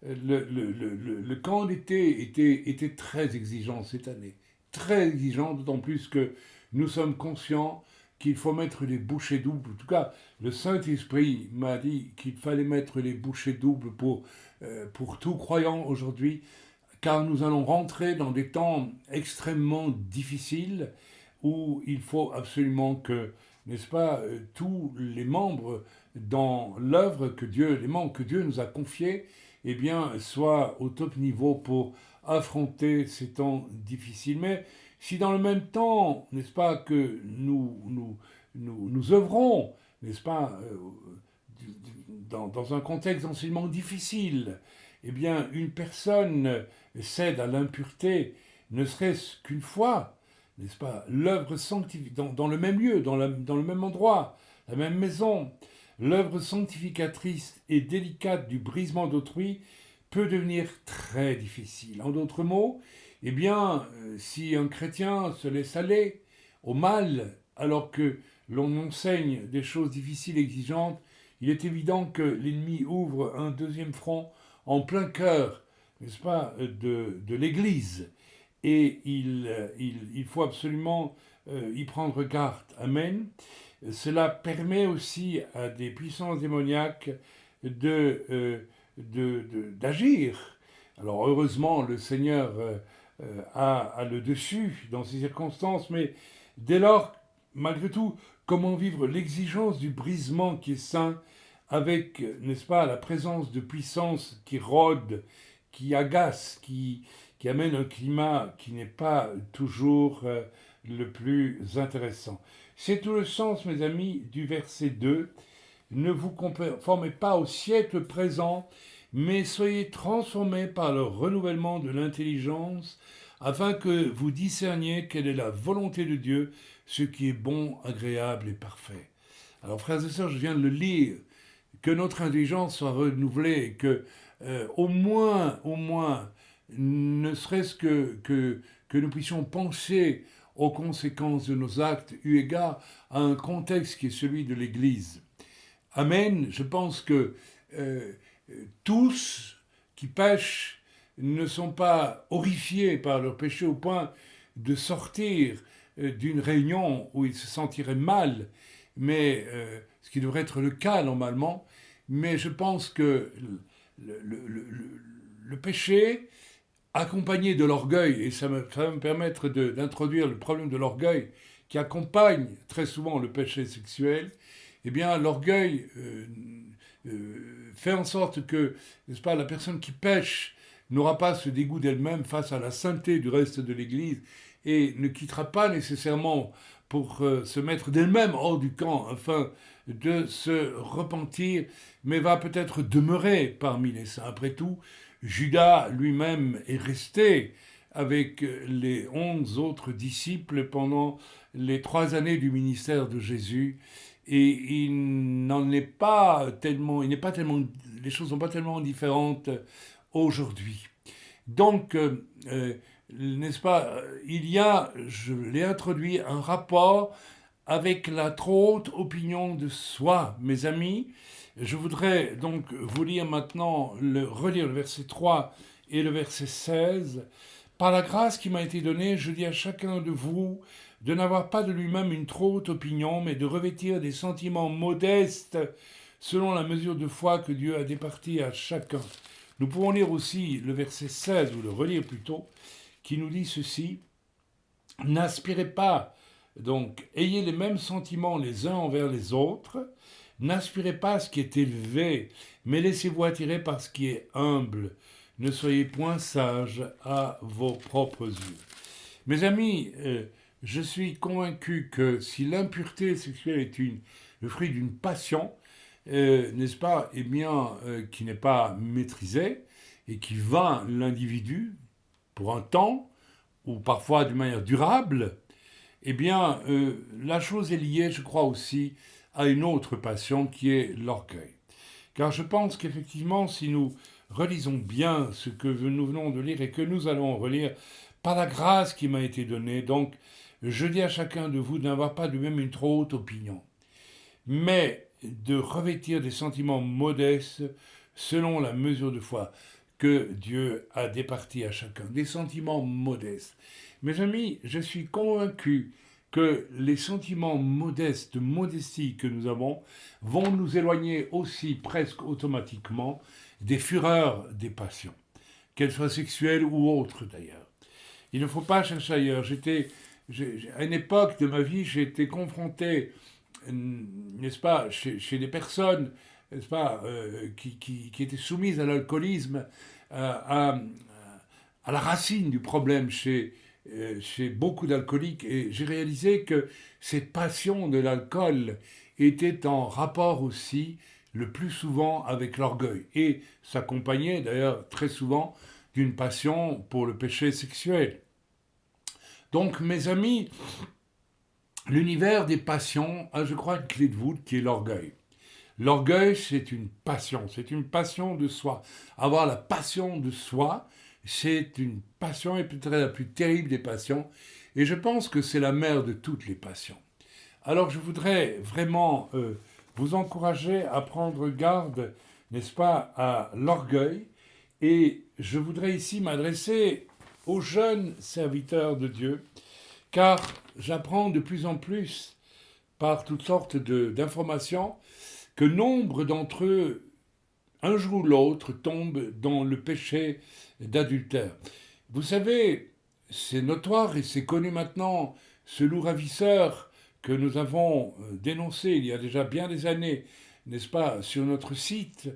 Speaker 1: le camp d'été était très exigeant cette année. Très exigeant, d'autant plus que nous sommes conscients qu'il faut mettre les bouchées doubles. En tout cas, le Saint-Esprit m'a dit qu'il fallait mettre les bouchées doubles pour tout croyant aujourd'hui, car nous allons rentrer dans des temps extrêmement difficiles où il faut absolument que, n'est-ce pas, tous les membres dans l'œuvre que Dieu, les membres que Dieu nous a confiés, eh bien, soient au top niveau pour affronter ces temps difficiles. Mais si dans le même temps, n'est-ce pas, que nous œuvrons, n'est-ce pas, dans un contexte d'enseignement difficile, eh bien, une personne cède à l'impureté, ne serait-ce qu'une fois, n'est-ce pas, l'œuvre sanctifique, dans le même lieu, dans le même endroit, la même maison, l'œuvre sanctificatrice et délicate du brisement d'autrui peut devenir très difficile. En d'autres mots, eh bien, si un chrétien se laisse aller au mal, alors que l'on enseigne des choses difficiles et exigeantes, il est évident que l'ennemi ouvre un deuxième front en plein cœur, n'est-ce pas, de l'Église. Et il faut absolument y prendre garde. Amen. Cela permet aussi à des puissances démoniaques d'agir. Alors heureusement, le Seigneur a le dessus dans ces circonstances, mais dès lors, malgré tout, comment vivre l'exigence du brisement qui est saint avec, n'est-ce pas, la présence de puissances qui rôdent, qui agacent, qui amènent un climat qui n'est pas toujours le plus intéressant. C'est tout le sens, mes amis, du verset 2. Ne vous conformez pas au siècle présent, mais soyez transformés par le renouvellement de l'intelligence, afin que vous discerniez quelle est la volonté de Dieu, ce qui est bon, agréable et parfait. Alors, frères et sœurs, je viens de le lire, que notre intelligence soit renouvelée, que au moins, ne serait-ce que nous puissions penser aux conséquences de nos actes, eu égard à un contexte qui est celui de l'Église. Amen. Je pense que tous qui pêchent ne sont pas horrifiés par leur péché au point de sortir d'une réunion où ils se sentiraient mal, mais ce qui devrait être le cas normalement. Mais je pense que le péché, accompagné de l'orgueil, et ça va me permettre d'introduire le problème de l'orgueil qui accompagne très souvent le péché sexuel, eh bien l'orgueil fait en sorte que, n'est-ce pas, la personne qui pêche n'aura pas ce dégoût d'elle-même face à la sainteté du reste de l'Église et ne quittera pas nécessairement pour se mettre d'elle-même hors du camp afin de se repentir, mais va peut-être demeurer parmi les saints. Après tout, Judas lui-même est resté avec les 11 autres disciples pendant les 3 années du ministère de Jésus, et il n'est pas tellement, les choses ne sont pas tellement différentes aujourd'hui. Donc, n'est-ce pas, il y a, je l'ai introduit, un rapport avec la trop haute opinion de soi, mes amis. Je voudrais donc vous lire maintenant, relire le verset 3 et le verset 16. Par la grâce qui m'a été donnée, je dis à chacun de vous de n'avoir pas de lui-même une trop haute opinion, mais de revêtir des sentiments modestes selon la mesure de foi que Dieu a départie à chacun. Nous pouvons lire aussi le verset 16, ou le relire plutôt, qui nous dit ceci. N'aspirez pas, donc, ayez les mêmes sentiments les uns envers les autres. N'aspirez pas à ce qui est élevé, mais laissez-vous attirer par ce qui est humble. Ne soyez point sages à vos propres yeux. Mes amis, je suis convaincu que si l'impureté sexuelle est le fruit d'une passion, n'est-ce pas, eh bien, qui n'est pas maîtrisée et qui vainc l'individu pour un temps ou parfois d'une manière durable, eh bien, la chose est liée, je crois aussi, à une autre passion qui est l'orgueil. Car je pense qu'effectivement, si nous relisons bien ce que nous venons de lire et que nous allons relire par la grâce qui m'a été donnée. Donc, je dis à chacun de vous de n'avoir pas de même une trop haute opinion, mais de revêtir des sentiments modestes selon la mesure de foi que Dieu a départie à chacun. Des sentiments modestes. Mes amis, je suis convaincu que les sentiments modestes, de modestie que nous avons, vont nous éloigner aussi presque automatiquement des fureurs des passions, qu'elles soient sexuelles ou autres d'ailleurs. Il ne faut pas chercher ailleurs. À une époque de ma vie, j'ai été confronté, n'est-ce pas, chez des personnes, n'est-ce pas, qui étaient soumises à l'alcoolisme, à, à la racine du problème chez beaucoup d'alcooliques. Et j'ai réalisé que cette passion de l'alcool était en rapport aussi le plus souvent avec l'orgueil et s'accompagnait d'ailleurs très souvent d'une passion pour le péché sexuel. Donc mes amis, l'univers des passions a, je crois, une clé de voûte qui est l'orgueil. L'orgueil, c'est une passion de soi. Avoir la passion de soi, c'est une passion et peut-être la plus terrible des passions. Et je pense que c'est la mère de toutes les passions. Alors je voudrais vraiment vous encourager à prendre garde, n'est-ce pas, à l'orgueil. Et je voudrais ici m'adresser aux jeunes serviteurs de Dieu, car j'apprends de plus en plus par toutes sortes d'informations que nombre d'entre eux, un jour ou l'autre, tombent dans le péché d'adultère. Vous savez, c'est notoire et c'est connu maintenant, ce loup ravisseur que nous avons dénoncé il y a déjà bien des années, n'est-ce pas, sur notre site,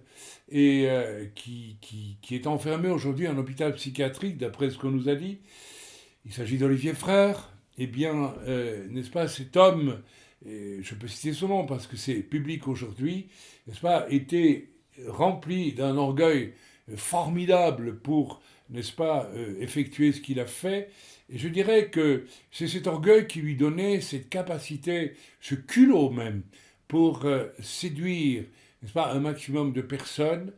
Speaker 1: et qui est enfermé aujourd'hui en hôpital psychiatrique, d'après ce qu'on nous a dit. Il s'agit d'Olivier Frère. Eh bien, n'est-ce pas, cet homme, et je peux citer son nom parce que c'est public aujourd'hui, n'est-ce pas, était rempli d'un orgueil formidable pour, n'est-ce pas, effectuer ce qu'il a fait. Et je dirais que c'est cet orgueil qui lui donnait cette capacité, ce culot même, pour séduire, n'est-ce pas, un maximum de personnes,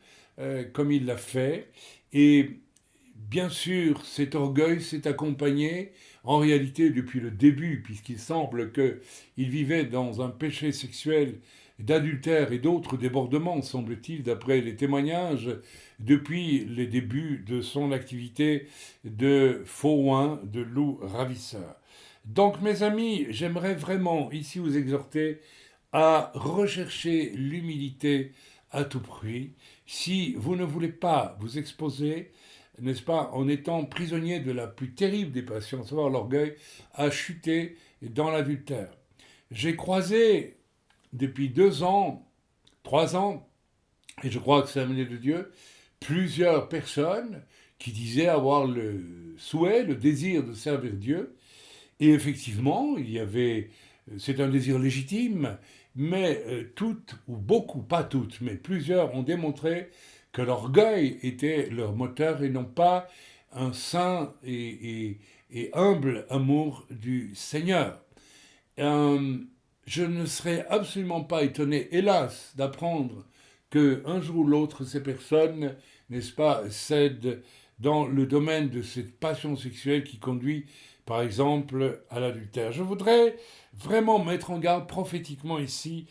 Speaker 1: comme il l'a fait. Et bien sûr, cet orgueil s'est accompagné, en réalité depuis le début, puisqu'il semble qu'il vivait dans un péché sexuel d'adultère et d'autres débordements, semble-t-il, d'après les témoignages, depuis les débuts de son activité de faux oin, de loup ravisseur. Donc, mes amis, j'aimerais vraiment ici vous exhorter à rechercher l'humilité à tout prix. Si vous ne voulez pas vous exposer, n'est-ce pas, en étant prisonnier de la plus terrible des passions, à savoir l'orgueil, à chuter dans l'adultère. J'ai croisé depuis 2 ans, 3 ans, et je crois que c'est amené de Dieu, plusieurs personnes qui disaient avoir le souhait, le désir de servir Dieu. Et effectivement, c'est un désir légitime, mais toutes, ou beaucoup, pas toutes, mais plusieurs ont démontré que l'orgueil était leur moteur et non pas un saint et humble amour du Seigneur. Je ne serais absolument pas étonné, hélas, d'apprendre qu'un jour ou l'autre, ces personnes, n'est-ce pas, cèdent dans le domaine de cette passion sexuelle qui conduit, par exemple, à l'adultère. Je voudrais vraiment mettre en garde prophétiquement ici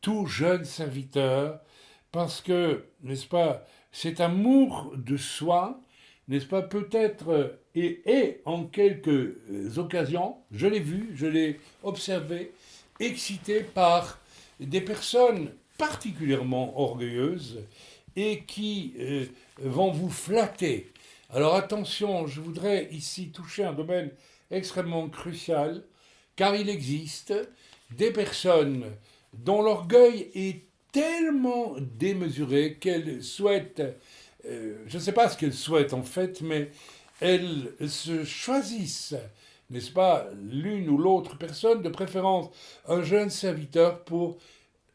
Speaker 1: tout jeune serviteur, parce que, n'est-ce pas, cet amour de soi, n'est-ce pas, peut-être, et en quelques occasions, je l'ai vu, je l'ai observé, excité par des personnes particulièrement orgueilleuses et qui vont vous flatter. Alors attention, je voudrais ici toucher un domaine extrêmement crucial, car il existe des personnes dont l'orgueil est tellement démesuré qu'elles souhaitent, je ne sais pas ce qu'elles souhaitent en fait, mais elles se choisissent, n'est-ce pas, l'une ou l'autre personne, de préférence un jeune serviteur, pour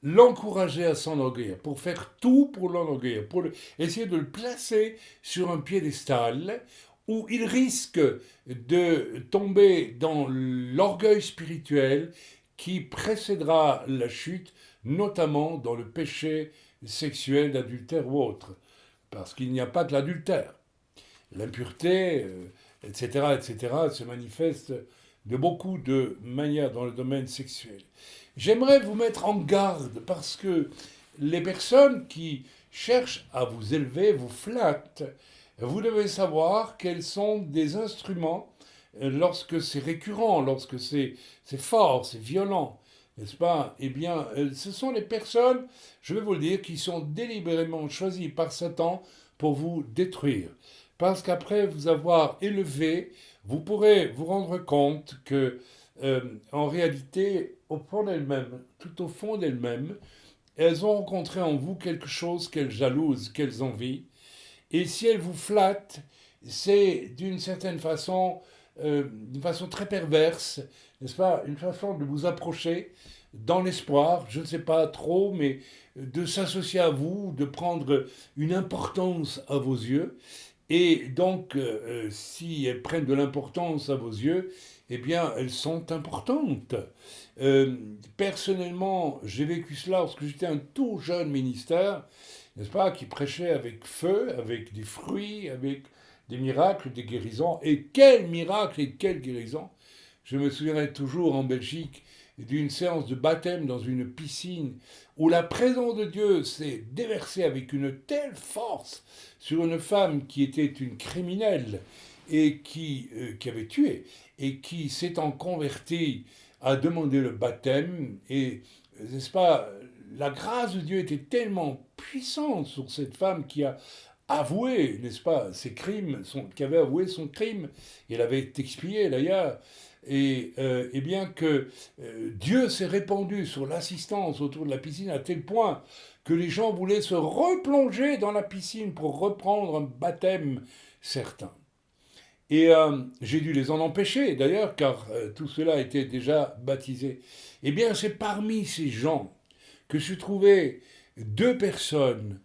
Speaker 1: l'encourager à s'enorgueillir, pour faire tout pour l'enorgueillir, pour essayer de le placer sur un piédestal où il risque de tomber dans l'orgueil spirituel qui précédera la chute, notamment dans le péché sexuel, d'adultère ou autre. parce qu'il n'y a pas que l'adultère. L'impureté, etc., etc., se manifeste de beaucoup de manières dans le domaine sexuel. J'aimerais vous mettre en garde parce que les personnes qui cherchent à vous élever vous flattent. Vous devez savoir qu'elles sont des instruments lorsque c'est récurrent, lorsque c'est fort, c'est violent, n'est-ce pas? Eh bien, ce sont les personnes, je vais vous le dire, qui sont délibérément choisies par Satan pour vous détruire. Parce qu'après vous avoir élevé, vous pourrez vous rendre compte que, en réalité, au fond d'elles-mêmes, tout au fond d'elles-mêmes, elles ont rencontré en vous quelque chose qu'elles jalousent, qu'elles envient. Et si elles vous flattent, c'est d'une façon très perverse, n'est-ce pas? Une façon de vous approcher dans l'espoir, je ne sais pas trop, mais de s'associer à vous, de prendre une importance à vos yeux. Et donc, si elles prennent de l'importance à vos yeux, eh bien, elles sont importantes. Euh, Personnellement, j'ai vécu cela lorsque j'étais un tout jeune ministère, n'est-ce pas, qui prêchait avec feu, avec des fruits, avec des miracles, des guérisons. Et quels miracles et quelles guérisons! Je me souviendrai toujours en Belgique d'une séance de baptême dans une piscine où la présence de Dieu s'est déversée avec une telle force sur une femme qui était une criminelle et qui avait tué et qui s'étant convertie a demandé le baptême et, n'est-ce pas, la grâce de Dieu était tellement puissante sur cette femme qui a avoué, n'est-ce pas, ses crimes, qui avait avoué son crime, et elle avait expié d'ailleurs, et bien que Dieu s'est répandu sur l'assistance autour de la piscine à tel point que les gens voulaient se replonger dans la piscine pour reprendre un baptême certain. Et j'ai dû les en empêcher d'ailleurs, car tout cela était déjà baptisé. Eh bien, c'est parmi ces gens que se trouvaient deux personnes,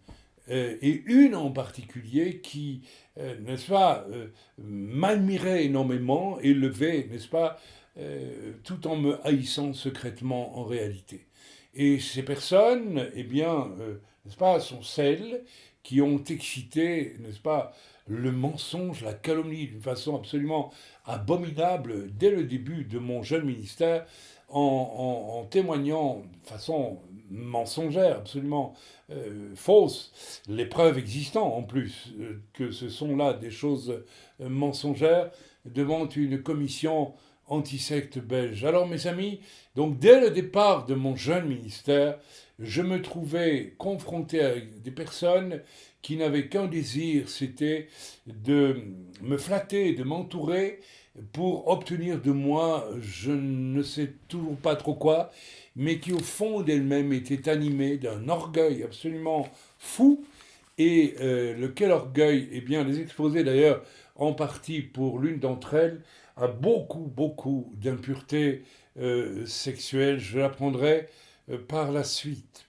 Speaker 1: et une en particulier qui, n'est-ce pas, m'admirait énormément et levait, n'est-ce pas, tout en me haïssant secrètement en réalité. Et ces personnes, eh bien, n'est-ce pas, sont celles qui ont excité, n'est-ce pas, le mensonge, la calomnie d'une façon absolument abominable dès le début de mon jeune ministère, en témoignant de façon mensongère, absolument fausse, les preuves existant en plus, que ce sont là des choses mensongères devant une commission anti-secte belge. Alors mes amis, donc dès le départ de mon jeune ministère, je me trouvais confronté avec des personnes qui n'avaient qu'un désir, c'était de me flatter, de m'entourer pour obtenir de moi, je ne sais toujours pas trop quoi, mais qui au fond d'elle-même était animée d'un orgueil absolument fou, et lequel orgueil, eh bien, les exposait d'ailleurs en partie pour l'une d'entre elles à beaucoup, beaucoup d'impuretés sexuelles. Je l'apprendrai par la suite.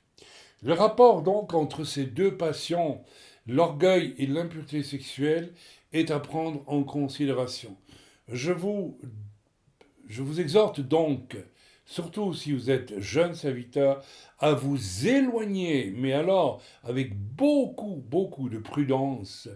Speaker 1: Le rapport donc entre ces deux passions, l'orgueil et l'impureté sexuelle, est à prendre en considération. Je vous, je vous exhorte donc, surtout si vous êtes jeune serviteur, à vous éloigner, mais alors avec beaucoup, beaucoup de prudence,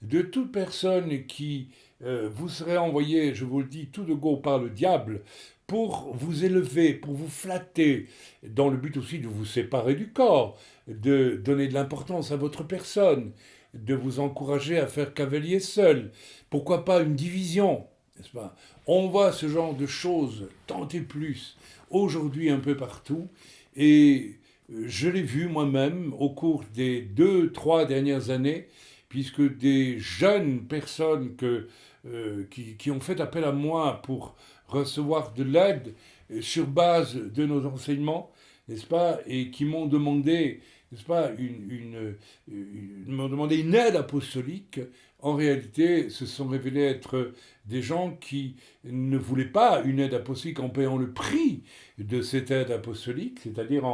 Speaker 1: de toute personne qui vous serait envoyée, je vous le dis, tout de go par le diable, pour vous élever, pour vous flatter, dans le but aussi de vous séparer du corps, de donner de l'importance à votre personne, de vous encourager à faire cavalier seul. Pourquoi pas une division, n'est-ce pas? On voit ce genre de choses tant et plus aujourd'hui un peu partout, et je l'ai vu moi-même au cours des 2, 3 dernières années, puisque des jeunes personnes qui ont fait appel à moi pour recevoir de l'aide sur base de nos enseignements, n'est-ce pas, et qui m'ont demandé, n'est-ce pas, m'ont demandé une aide apostolique. En réalité, ce sont révélés être des gens qui ne voulaient pas une aide apostolique en payant le prix de cette aide apostolique, c'est-à-dire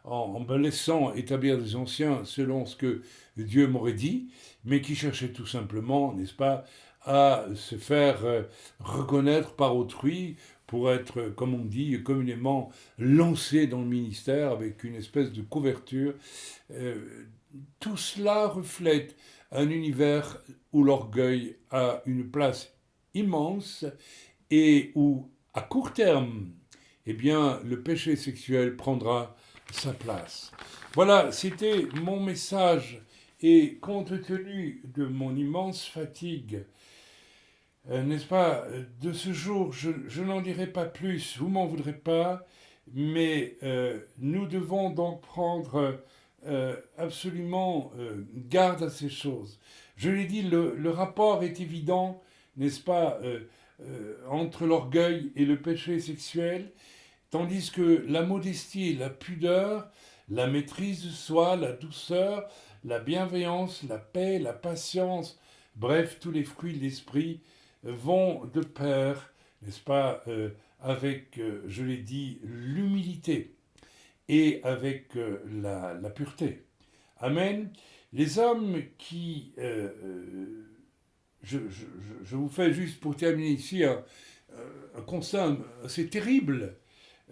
Speaker 1: en me laissant établir des anciens selon ce que Dieu m'aurait dit, mais qui cherchaient tout simplement, n'est-ce pas, à se faire reconnaître par autrui pour être, comme on dit communément, lancé dans le ministère avec une espèce de couverture. Tout cela reflète un univers où l'orgueil a une place immense et où, à court terme, eh bien, le péché sexuel prendra sa place. Voilà, c'était mon message. Et compte tenu de mon immense fatigue, n'est-ce pas, de ce jour, je n'en dirai pas plus, vous m'en voudrez pas, mais nous devons donc prendre absolument garde à ces choses. Je l'ai dit, le rapport est évident, n'est-ce pas, entre l'orgueil et le péché sexuel, tandis que la modestie et la pudeur, la maîtrise de soi, la douceur, la bienveillance, la paix, la patience, bref, tous les fruits de l'esprit vont de pair, n'est-ce pas, avec, je l'ai dit, l'humilité et avec la pureté. Amen. Les hommes qui... je vous fais juste pour terminer ici un constat assez terrible.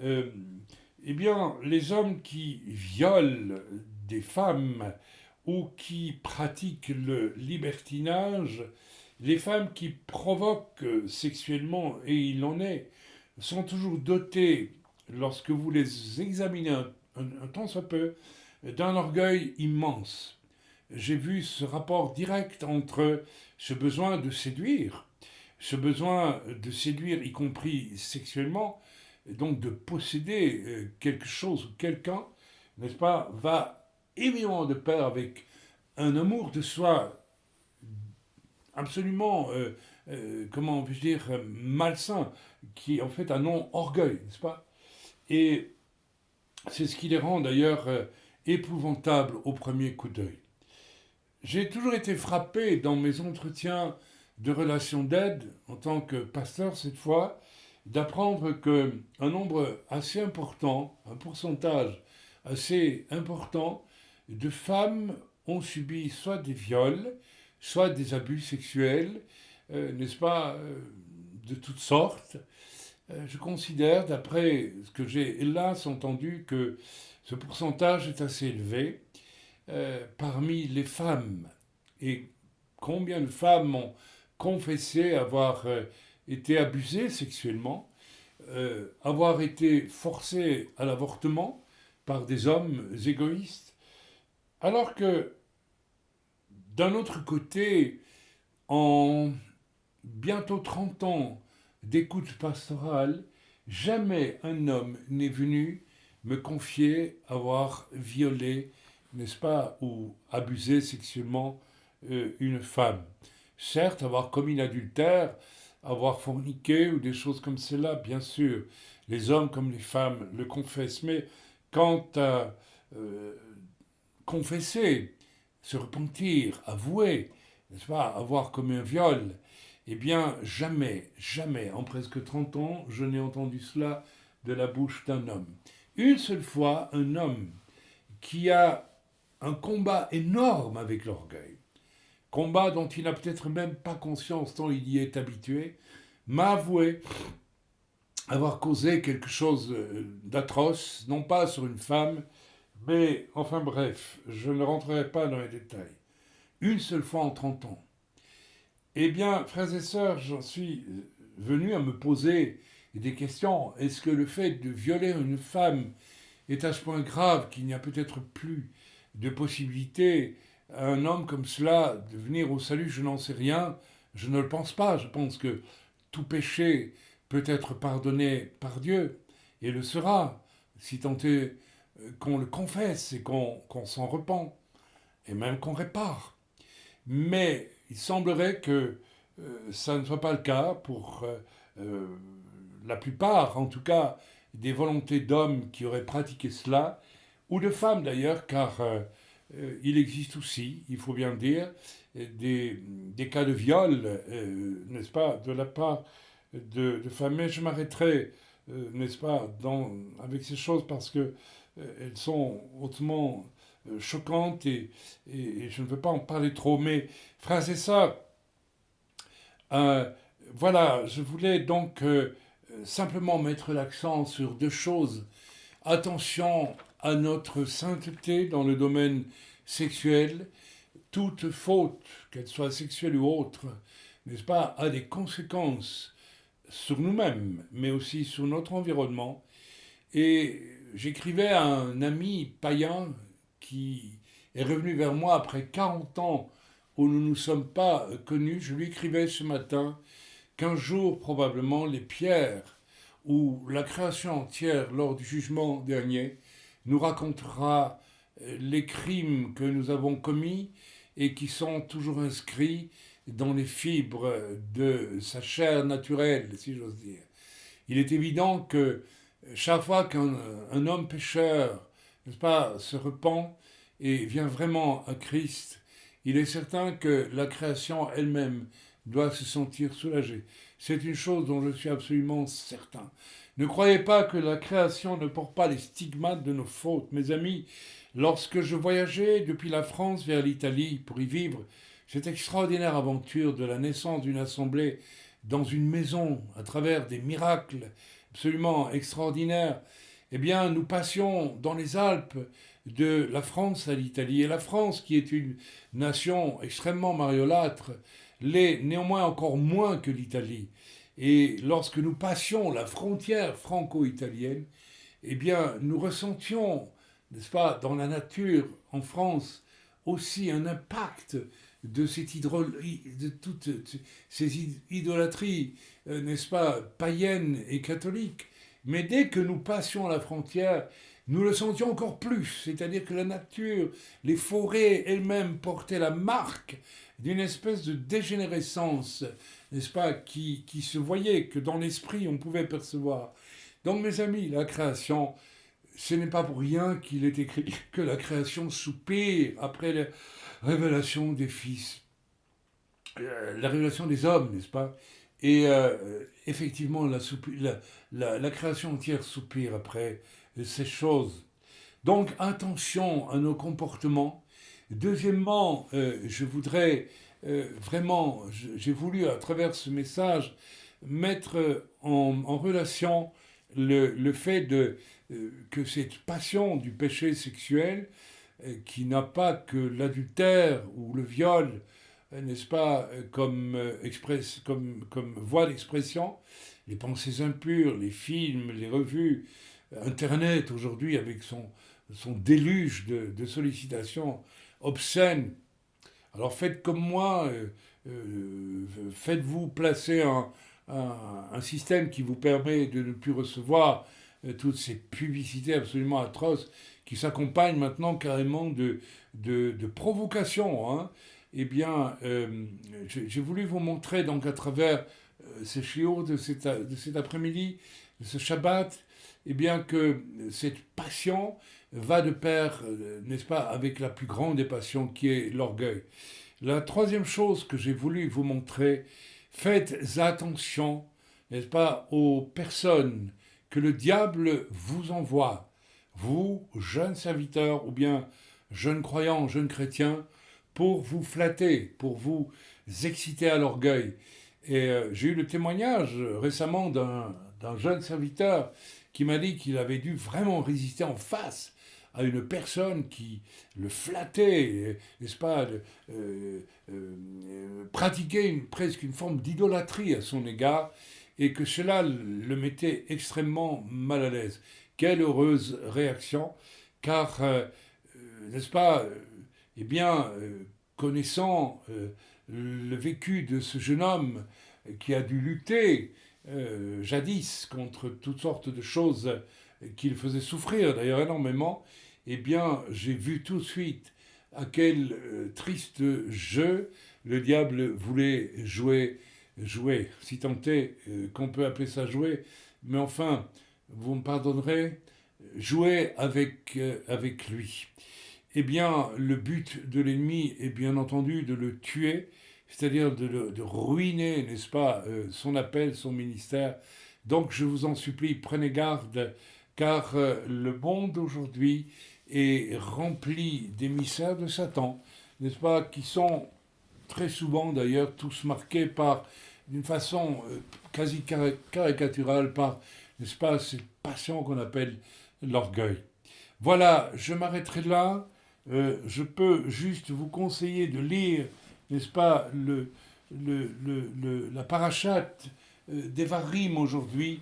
Speaker 1: Euh, eh bien, les hommes qui violent des femmes ou qui pratiquent le libertinage, les femmes qui provoquent sexuellement, et il en est, sont toujours dotées, lorsque vous les examinez un tant soit peu, d'un orgueil immense. J'ai vu ce rapport direct entre ce besoin de séduire, y compris sexuellement, donc de posséder quelque chose ou quelqu'un, n'est-ce pas, va évidemment de pair avec un amour de soi absolument, comment puis-je dire, malsain, qui est en fait un non-orgueil, n'est-ce pas? Et c'est ce qui les rend d'ailleurs épouvantables au premier coup d'œil. J'ai toujours été frappé dans mes entretiens de relations d'aide, en tant que pasteur cette fois, d'apprendre qu'un nombre assez important, un pourcentage assez important de femmes ont subi soit des viols, soit des abus sexuels, n'est-ce pas, de toutes sortes. Je considère, d'après ce que j'ai hélas entendu, que ce pourcentage est assez élevé parmi les femmes. Et combien de femmes ont confessé avoir été abusées sexuellement, avoir été forcées à l'avortement par des hommes égoïstes, alors que d'un autre côté, en bientôt 30 ans d'écoute pastorale, jamais un homme n'est venu me confier avoir violé, n'est-ce pas, ou abusé sexuellement une femme. Certes, avoir commis l'adultère, avoir forniqué ou des choses comme cela, bien sûr, les hommes comme les femmes le confessent, mais quant à euh, confesser, se repentir, avouer, n'est-ce pas, avoir commis un viol, eh bien, jamais, jamais, en presque 30 ans, je n'ai entendu cela de la bouche d'un homme. Une seule fois, un homme qui a un combat énorme avec l'orgueil, combat dont il n'a peut-être même pas conscience tant il y est habitué, m'a avoué avoir causé quelque chose d'atroce, non pas sur une femme, mais enfin bref, je ne rentrerai pas dans les détails. Une seule fois en 30 ans. Eh bien, frères et sœurs, j'en suis venu à me poser des questions. Est-ce que le fait de violer une femme est à ce point grave qu'il n'y a peut-être plus de possibilité à un homme comme cela de venir au salut? Je n'en sais rien. Je ne le pense pas. Je pense que tout péché peut être pardonné par Dieu et le sera, si tant est qu'on le confesse et qu'on s'en repent, et même qu'on répare. Mais il semblerait que ça ne soit pas le cas pour la plupart, en tout cas, des volontés d'hommes qui auraient pratiqué cela, ou de femmes d'ailleurs, car il existe aussi, il faut bien le dire, des cas de viol, n'est-ce pas, de la part de femmes. Mais je m'arrêterai, n'est-ce pas, avec ces choses parce que elles sont hautement choquantes et je ne veux pas en parler trop. Mais frères et sœurs, voilà, je voulais donc simplement mettre l'accent sur deux choses. Attention à notre sainteté dans le domaine sexuel. toute faute, qu'elle soit sexuelle ou autre, n'est-ce pas, a des conséquences sur nous-mêmes, mais aussi sur notre environnement. Et j'écrivais à un ami païen qui est revenu vers moi après 40 ans où nous ne nous sommes pas connus. Je lui écrivais ce matin qu'un jour, probablement, les pierres ou la création entière lors du jugement dernier nous racontera les crimes que nous avons commis et qui sont toujours inscrits dans les fibres de sa chair naturelle, si j'ose dire. Il est évident que chaque fois qu'un homme pécheur, n'est-ce pas, se repent et vient vraiment à Christ, il est certain que la création elle-même doit se sentir soulagée. C'est une chose dont je suis absolument certain. Ne croyez pas que la création ne porte pas les stigmates de nos fautes. Mes amis, lorsque je voyageais depuis la France vers l'Italie pour y vivre cette extraordinaire aventure de la naissance d'une assemblée dans une maison à travers des miracles absolument extraordinaires, eh bien, nous passions dans les Alpes de la France à l'Italie. Et la France, qui est une nation extrêmement mariolâtre, l'est néanmoins encore moins que l'Italie. Et lorsque nous passions la frontière franco-italienne, eh bien, nous ressentions, n'est-ce pas, dans la nature, en France, aussi un impact de toutes ces idolâtries, n'est-ce pas, païennes et catholiques. Mais dès que nous passions la frontière, nous le sentions encore plus, c'est-à-dire que la nature, les forêts elles-mêmes portaient la marque d'une espèce de dégénérescence, n'est-ce pas, qui se voyait, que dans l'esprit on pouvait percevoir. Donc mes amis, la création, ce n'est pas pour rien qu'il est écrit que la création soupire après la révélation des fils, la révélation des hommes, n'est-ce pas? Et effectivement, la création entière soupire après ces choses. Donc, attention à nos comportements. Deuxièmement, je voudrais vraiment, j'ai voulu à travers ce message mettre en relation le fait que cette passion du péché sexuel, qui n'a pas que l'adultère ou le viol, n'est-ce pas, comme voie d'expression, les pensées impures, les films, les revues, Internet aujourd'hui avec son déluge de sollicitations obscènes. Alors faites comme moi, faites-vous placer un système qui vous permet de ne plus recevoir toutes ces publicités absolument atroces qui s'accompagnent maintenant carrément de provocations. Hein. Eh bien, j'ai voulu vous montrer donc à travers ces chiots de cet après-midi, de ce Shabbat, eh bien que cette passion va de pair, n'est-ce pas, avec la plus grande des passions qui est l'orgueil. La troisième chose que j'ai voulu vous montrer, faites attention, n'est-ce pas, aux personnes que le diable vous envoie, vous, jeunes serviteurs ou bien jeunes croyants, jeunes chrétiens, pour vous flatter, pour vous exciter à l'orgueil. Et j'ai eu le témoignage récemment d'un jeune serviteur qui m'a dit qu'il avait dû vraiment résister en face à une personne qui le flattait, n'est-ce pas, pratiquait presque une forme d'idolâtrie à son égard, et que cela le mettait extrêmement mal à l'aise. Quelle heureuse réaction, car, n'est-ce pas, eh bien, connaissant le vécu de ce jeune homme qui a dû lutter jadis contre toutes sortes de choses qui le faisaient souffrir d'ailleurs énormément, eh bien, j'ai vu tout de suite à quel triste jeu le diable voulait jouer, si tant est qu'on peut appeler ça jouer, mais enfin, vous me pardonnerez, jouer avec lui. Eh bien, le but de l'ennemi est bien entendu de le tuer, c'est-à-dire de ruiner, n'est-ce pas, son appel, son ministère. Donc, je vous en supplie, prenez garde, car le monde aujourd'hui est rempli d'émissaires de Satan, n'est-ce pas, qui sont très souvent d'ailleurs tous marqués par, d'une façon quasi caricaturale, par, n'est-ce pas, cette passion qu'on appelle l'orgueil. Voilà, je m'arrêterai là. je peux juste vous conseiller de lire, n'est-ce pas, la parachate d'Evarim aujourd'hui.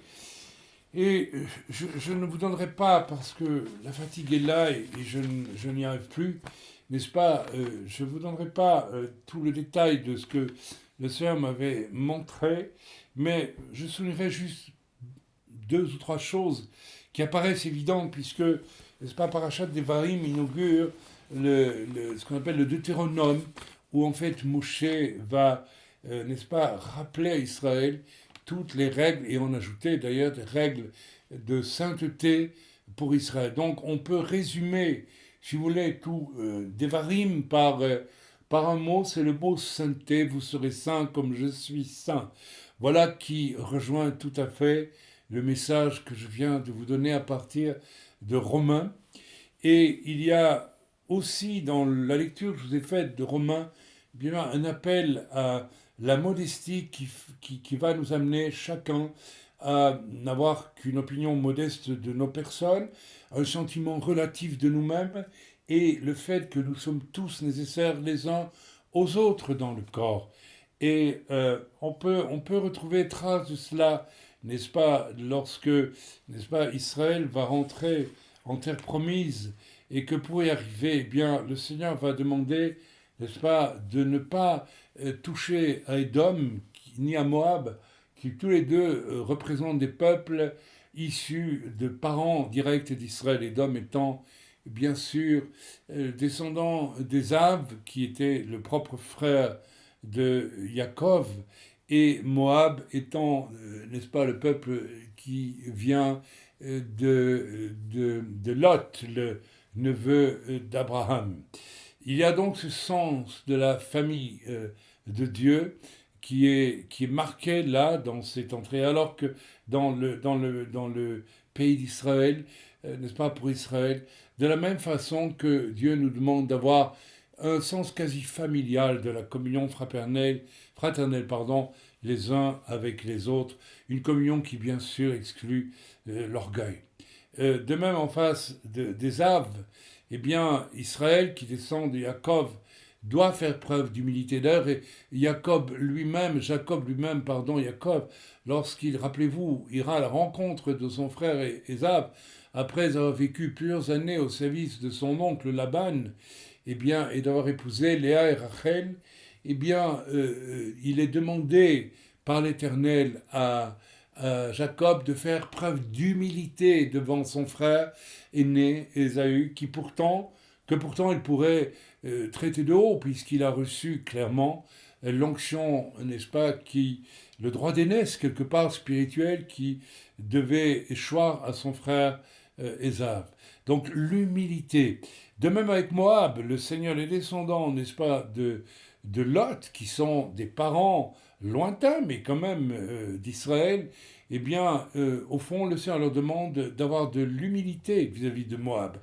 Speaker 1: Et je ne vous donnerai pas, parce que la fatigue est là et je n'y arrive plus, n'est-ce pas, je ne vous donnerai pas tout le détail de ce que le Seigneur m'avait montré, mais je soulignerai juste deux ou trois choses qui apparaissent évidentes, puisque, n'est-ce pas, Parashat Devarim inaugure ce qu'on appelle le Deutéronome, où en fait Moshe va, n'est-ce pas, rappeler à Israël toutes les règles, et en ajouter d'ailleurs des règles de sainteté pour Israël. Donc on peut résumer, si vous voulez, tout Devarim par un mot, c'est le mot sainteté, vous serez saints comme je suis saint. Voilà qui rejoint tout à fait le message que je viens de vous donner à partir de Romains. Et il y a aussi dans la lecture que je vous ai faite de Romains, bien un appel à la modestie qui va nous amener chacun à n'avoir qu'une opinion modeste de nos personnes, un sentiment relatif de nous-mêmes et le fait que nous sommes tous nécessaires les uns aux autres dans le corps. Et on peut retrouver trace de cela, n'est-ce pas, lorsque, n'est-ce pas, Israël va rentrer en terre promise et que pour y arriver, eh bien, le Seigneur va demander, n'est-ce pas, de ne pas toucher à Édom ni à Moab, qui tous les deux représentent des peuples issus de parents directs d'Israël, Édom étant bien sûr descendant d'Ésav, qui était le propre frère de Yaakov, et Moab étant, n'est-ce pas, le peuple qui vient de Lot, le neveu d'Abraham. Il y a donc ce sens de la famille de Dieu qui est marqué là dans cette entrée, alors que dans le pays d'Israël, n'est-ce pas, pour Israël, de la même façon que Dieu nous demande d'avoir un sens quasi familial de la communion fraternelle, pardon, les uns avec les autres, une communion qui bien sûr exclut l'orgueil. De même en face d'Ésav, eh bien Israël qui descend de Jacob doit faire preuve d'humilité. D'ailleurs, Jacob lui-même, lorsqu'il, rappelez-vous, ira à la rencontre de son frère Ésav, après avoir vécu plusieurs années au service de son oncle Laban, eh bien, et d'avoir épousé Léa et Rachel, eh bien, il est demandé par l'Éternel à Jacob de faire preuve d'humilité devant son frère aîné, Ésaü, que pourtant il pourrait traiter de haut, puisqu'il a reçu clairement l'onction, n'est-ce pas, le droit d'aînesse, quelque part spirituel, qui devait échoir à son frère Ésav. Donc l'humilité. De même avec Moab, le Seigneur, les descendants, n'est-ce pas, de Lot, qui sont des parents lointains, mais quand même d'Israël, eh bien, au fond, le Seigneur leur demande d'avoir de l'humilité vis-à-vis de Moab.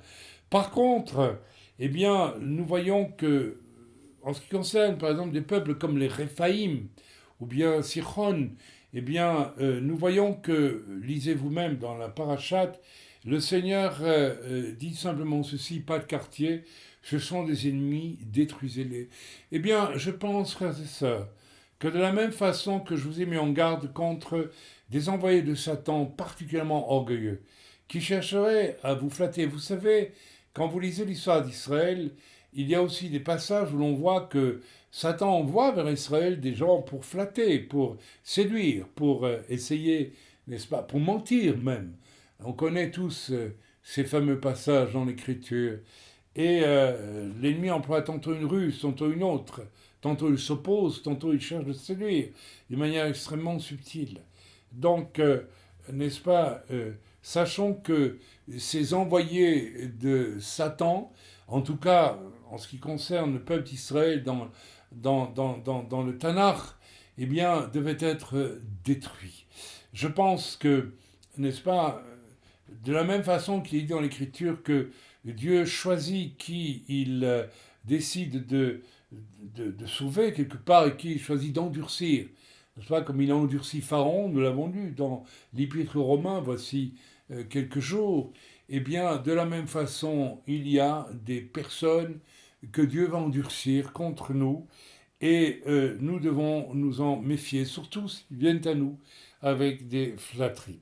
Speaker 1: Par contre, eh bien, nous voyons que, en ce qui concerne, par exemple, des peuples comme les Réphaïm ou bien Sichon, eh bien, nous voyons que, lisez vous-même dans la parachate, le Seigneur dit simplement ceci, pas de quartier, ce sont des ennemis, détruisez-les. Eh bien, je pense, frères et sœurs, que de la même façon que je vous ai mis en garde contre des envoyés de Satan particulièrement orgueilleux, qui chercheraient à vous flatter. Vous savez, quand vous lisez l'histoire d'Israël, il y a aussi des passages où l'on voit que Satan envoie vers Israël des gens pour flatter, pour séduire, pour essayer, n'est-ce pas, pour mentir même. On connaît tous ces fameux passages dans l'Écriture. Et l'ennemi emploie tantôt une ruse, tantôt une autre. Tantôt il s'oppose, tantôt il cherche de séduire, d'une manière extrêmement subtile. Donc, n'est-ce pas, sachons que ces envoyés de Satan, en tout cas en ce qui concerne le peuple d'Israël dans le Tanakh, eh bien, devaient être détruits. Je pense que, n'est-ce pas, de la même façon qu'il est dit dans l'Écriture que Dieu choisit qui il décide de sauver quelque part et qui il choisit d'endurcir. N'est-ce pas, comme il a endurci Pharaon, nous l'avons lu dans l'Épître aux Romains, voici quelques jours. eh bien, de la même façon, il y a des personnes que Dieu va endurcir contre nous et nous devons nous en méfier, surtout s'ils viennent à nous avec des flatteries.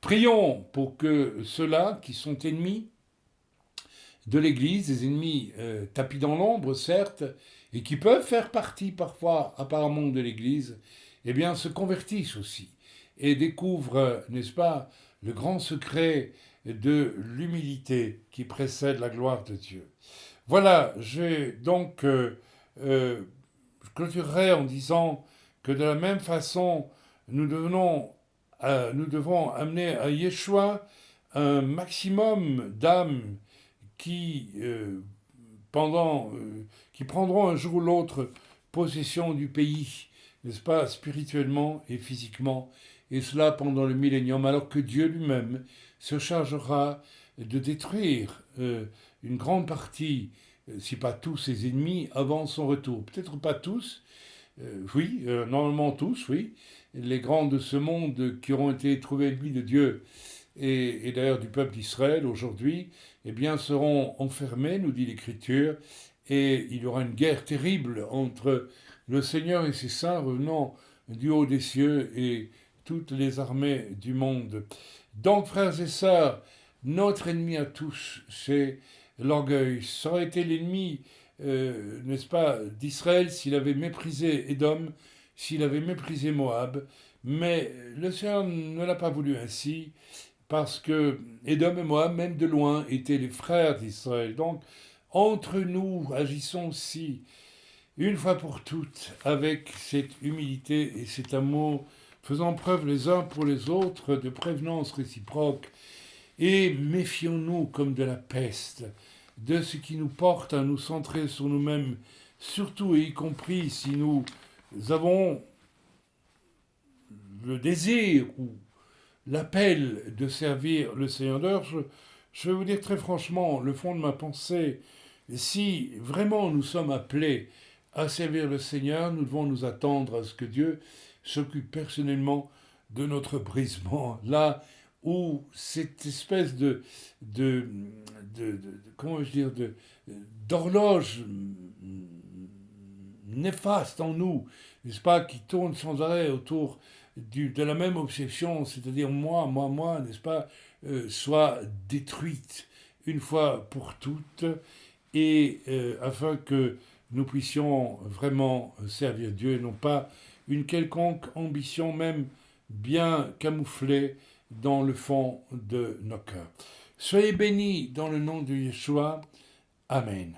Speaker 1: Prions pour que ceux-là qui sont ennemis de l'Église, des ennemis tapis dans l'ombre, certes, et qui peuvent faire partie parfois apparemment de l'Église, eh bien se convertissent aussi et découvrent, n'est-ce pas, le grand secret de l'humilité qui précède la gloire de Dieu. Voilà, je clôturerai en disant que de la même façon, nous devons amener à Yeshua un maximum d'âmes qui, qui prendront un jour ou l'autre possession du pays, n'est-ce pas, spirituellement et physiquement, et cela pendant le millénium, alors que Dieu lui-même se chargera de détruire une grande partie, si pas tous ses ennemis, avant son retour. Peut-être pas tous, normalement tous, oui. Les grands de ce monde qui auront été trouvés ennemis de Dieu et d'ailleurs du peuple d'Israël aujourd'hui, eh bien seront enfermés, nous dit l'Écriture, et il y aura une guerre terrible entre le Seigneur et ses saints revenant du haut des cieux et toutes les armées du monde. Donc, frères et sœurs, notre ennemi à tous, c'est l'orgueil. Ça aurait été l'ennemi, n'est-ce pas, d'Israël s'il avait méprisé Édom, s'il avait méprisé Moab, mais le Seigneur ne l'a pas voulu ainsi, parce que Édom et Moab, même de loin, étaient les frères d'Israël. Donc, entre nous, agissons aussi, une fois pour toutes, avec cette humilité et cet amour, faisant preuve les uns pour les autres de prévenance réciproque, et méfions-nous comme de la peste, de ce qui nous porte à nous centrer sur nous-mêmes, surtout et y compris si nous avons le désir ou l'appel de servir le Seigneur. D'ailleurs, je vais vous dire très franchement, le fond de ma pensée, si vraiment nous sommes appelés à servir le Seigneur, nous devons nous attendre à ce que Dieu s'occupe personnellement de notre brisement. Là où cette espèce comment je dire, d'horloge néfaste en nous, n'est-ce pas, qui tourne sans arrêt autour de la même obsession, c'est-à-dire moi, n'est-ce pas, soit détruite une fois pour toutes, et afin que nous puissions vraiment servir Dieu et non pas une quelconque ambition, même bien camouflée dans le fond de nos cœurs. Soyez bénis dans le nom de Yeshua. Amen.